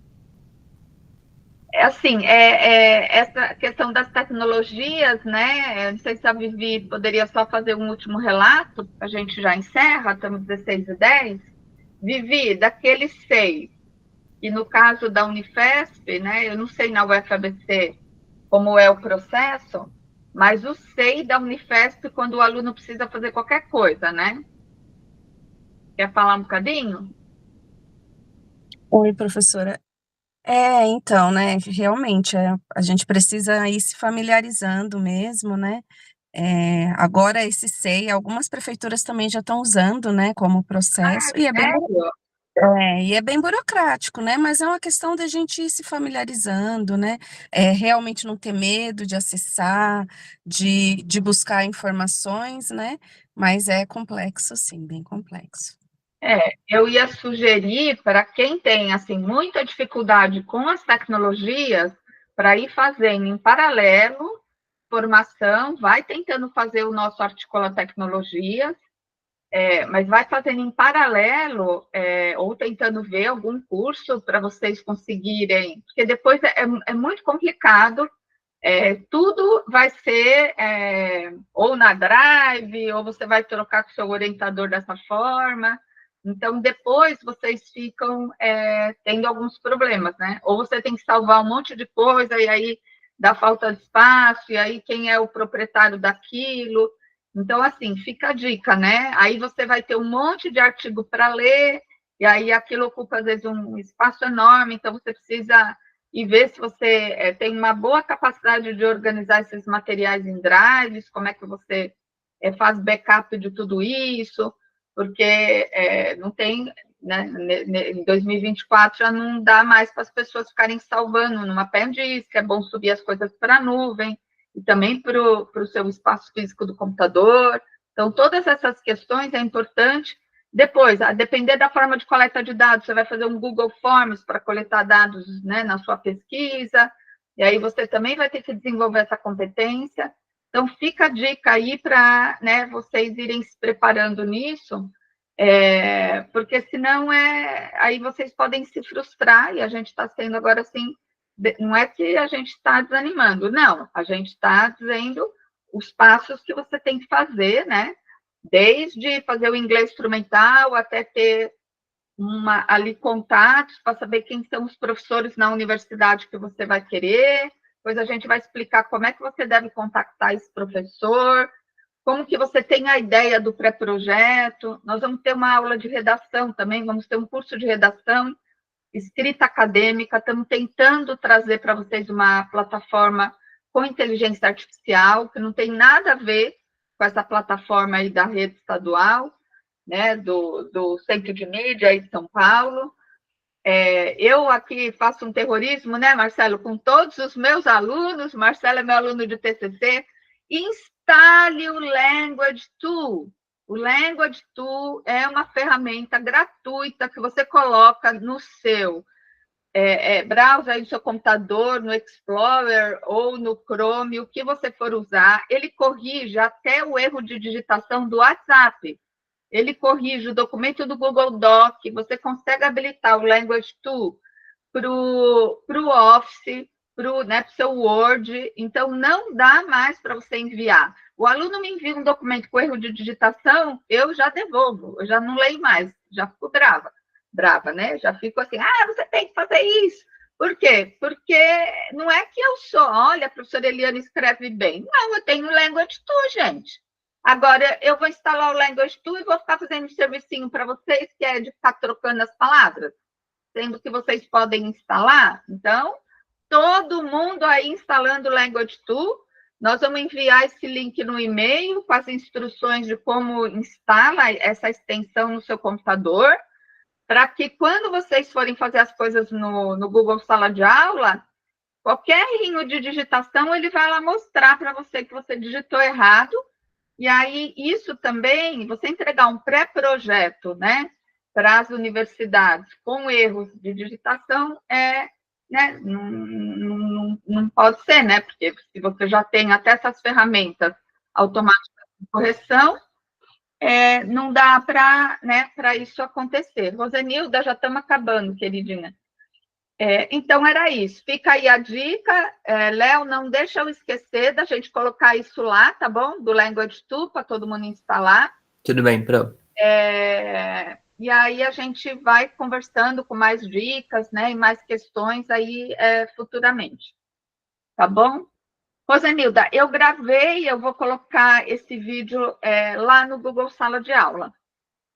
Essa questão das tecnologias, né? Não sei se a Vivi poderia só fazer um último relato, a gente já encerra, estamos 16h10. Vivi, daqueles 6, e no caso da Unifesp, né? Eu não sei na UFABC como é o processo, mas o SEI da Unifesp, quando o aluno precisa fazer qualquer coisa, né? Quer falar um bocadinho? Oi, professora. Então, né, realmente, a gente precisa ir se familiarizando mesmo, né? Agora, esse SEI, algumas prefeituras também já estão usando, né, como processo, e sério? e é bem burocrático, né? Mas é uma questão da gente ir se familiarizando, né? Realmente não ter medo de acessar, de buscar informações, né? Mas é complexo, sim, bem complexo. Eu ia sugerir para quem tem assim muita dificuldade com as tecnologias, para ir fazendo em paralelo formação, vai tentando fazer o nosso Articula Tecnologias, mas vai fazendo em paralelo, ou tentando ver algum curso para vocês conseguirem, porque depois é muito complicado, tudo vai ser ou na Drive, ou você vai trocar com o seu orientador dessa forma. Então, depois vocês ficam tendo alguns problemas, né? Ou você tem que salvar um monte de coisa, e aí dá falta de espaço, e aí quem é o proprietário daquilo. Então, assim, fica a dica, né? Aí você vai ter um monte de artigo para ler, e aí aquilo ocupa, às vezes, um espaço enorme, então você precisa ir ver se você tem uma boa capacidade de organizar esses materiais em drives, como é que você faz backup de tudo isso, porque não tem, né, em 2024 já não dá mais para as pessoas ficarem salvando numa pen disk, é bom subir as coisas para a nuvem, e também para o seu espaço físico do computador. Então, todas essas questões é importante. Depois, a depender da forma de coleta de dados, você vai fazer um Google Forms para coletar dados, né, na sua pesquisa, e aí você também vai ter que desenvolver essa competência. Então, fica a dica aí para, né, vocês irem se preparando nisso, porque senão aí vocês podem se frustrar, e a gente está sendo agora assim, não é que a gente está desanimando, não, a gente está dizendo os passos que você tem que fazer, né? Desde fazer o inglês instrumental até ter ali contatos para saber quem são os professores na universidade que você vai querer. Depois a gente vai explicar como é que você deve contactar esse professor, como que você tem a ideia do pré-projeto. Nós vamos ter uma aula de redação também, vamos ter um curso de redação, escrita acadêmica, estamos tentando trazer para vocês uma plataforma com inteligência artificial, que não tem nada a ver com essa plataforma aí da rede estadual, né, do Centro de Mídia aí de São Paulo. Eu aqui faço um terrorismo, né, Marcelo, com todos os meus alunos. Marcelo é meu aluno de TCC. Instale o Language Tool. O Language Tool é uma ferramenta gratuita que você coloca no seu browser, aí no seu computador, no Explorer ou no Chrome, o que você for usar. Ele corrige até o erro de digitação do WhatsApp. ele corrige o documento do Google Doc, você consegue habilitar o Language Tool para o Office, para o seu Word, então não dá mais para você enviar. O aluno me envia um documento com erro de digitação, eu já devolvo, eu já não leio mais, já fico brava, né? Já fico assim, você tem que fazer isso. Por quê? Porque não é que eu sou, olha, a professora Eliane escreve bem. Não, eu tenho o Language Tool, gente. Agora, eu vou instalar o Language Tool e vou ficar fazendo um servicinho para vocês, que é de ficar trocando as palavras, sendo que vocês podem instalar. Então, todo mundo aí instalando o Language Tool. Nós vamos enviar esse link no e-mail com as instruções de como instala essa extensão no seu computador, para que quando vocês forem fazer as coisas no Google Sala de Aula, qualquer errinho de digitação, ele vai lá mostrar para você que você digitou errado. E aí, isso também, você entregar um pré-projeto, né, para as universidades com erros de digitação, né, não pode ser, né, porque se você já tem até essas ferramentas automáticas de correção, não dá para isso acontecer. Rosenilda, já estamos acabando, queridinha. Então, era isso. Fica aí a dica. Léo, não deixa eu esquecer da gente colocar isso lá, tá bom? Do Language Tool, para todo mundo instalar. Tudo bem, Pro. E aí a gente vai conversando com mais dicas, né, e mais questões aí futuramente. Tá bom? Rosenilda, eu gravei, eu vou colocar esse vídeo lá no Google Sala de Aula.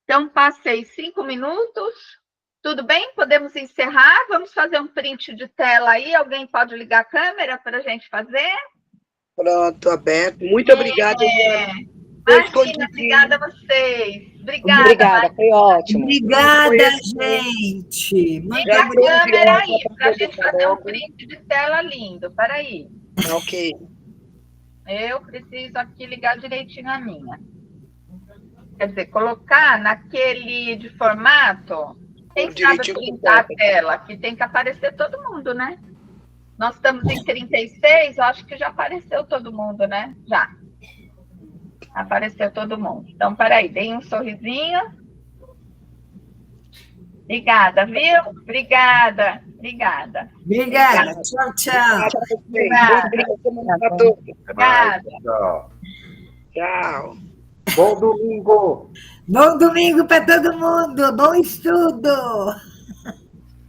Então, passei 5 minutos. Tudo bem? Podemos encerrar? Vamos fazer um print de tela aí? Alguém pode ligar a câmera para a gente fazer? Pronto, aberto. Muito obrigada, Eliane. Imagina, obrigada a vocês. Obrigada, foi ótimo. Obrigada, gente. Liga a câmera aí, para a gente fazer um print de tela lindo. Peraí. Ok. Eu preciso aqui ligar direitinho a minha. Quer dizer, colocar naquele de formato. Quem sabe printar a tela? Que tem que aparecer todo mundo, né? Nós estamos em 36, eu acho que já apareceu todo mundo, né? Já. Apareceu todo mundo. Então, peraí, dei um sorrisinho. Obrigada, viu? Obrigada. Tchau, tchau. Obrigada. Tchau. Bom domingo. Bom domingo para todo mundo. Bom estudo.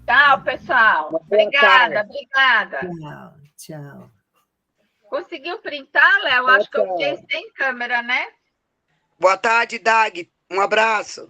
Tchau, pessoal. Obrigada. Tchau. Conseguiu printar, Léo? Acho que eu fiquei sem câmera, né? Boa tarde, Dag. Um abraço.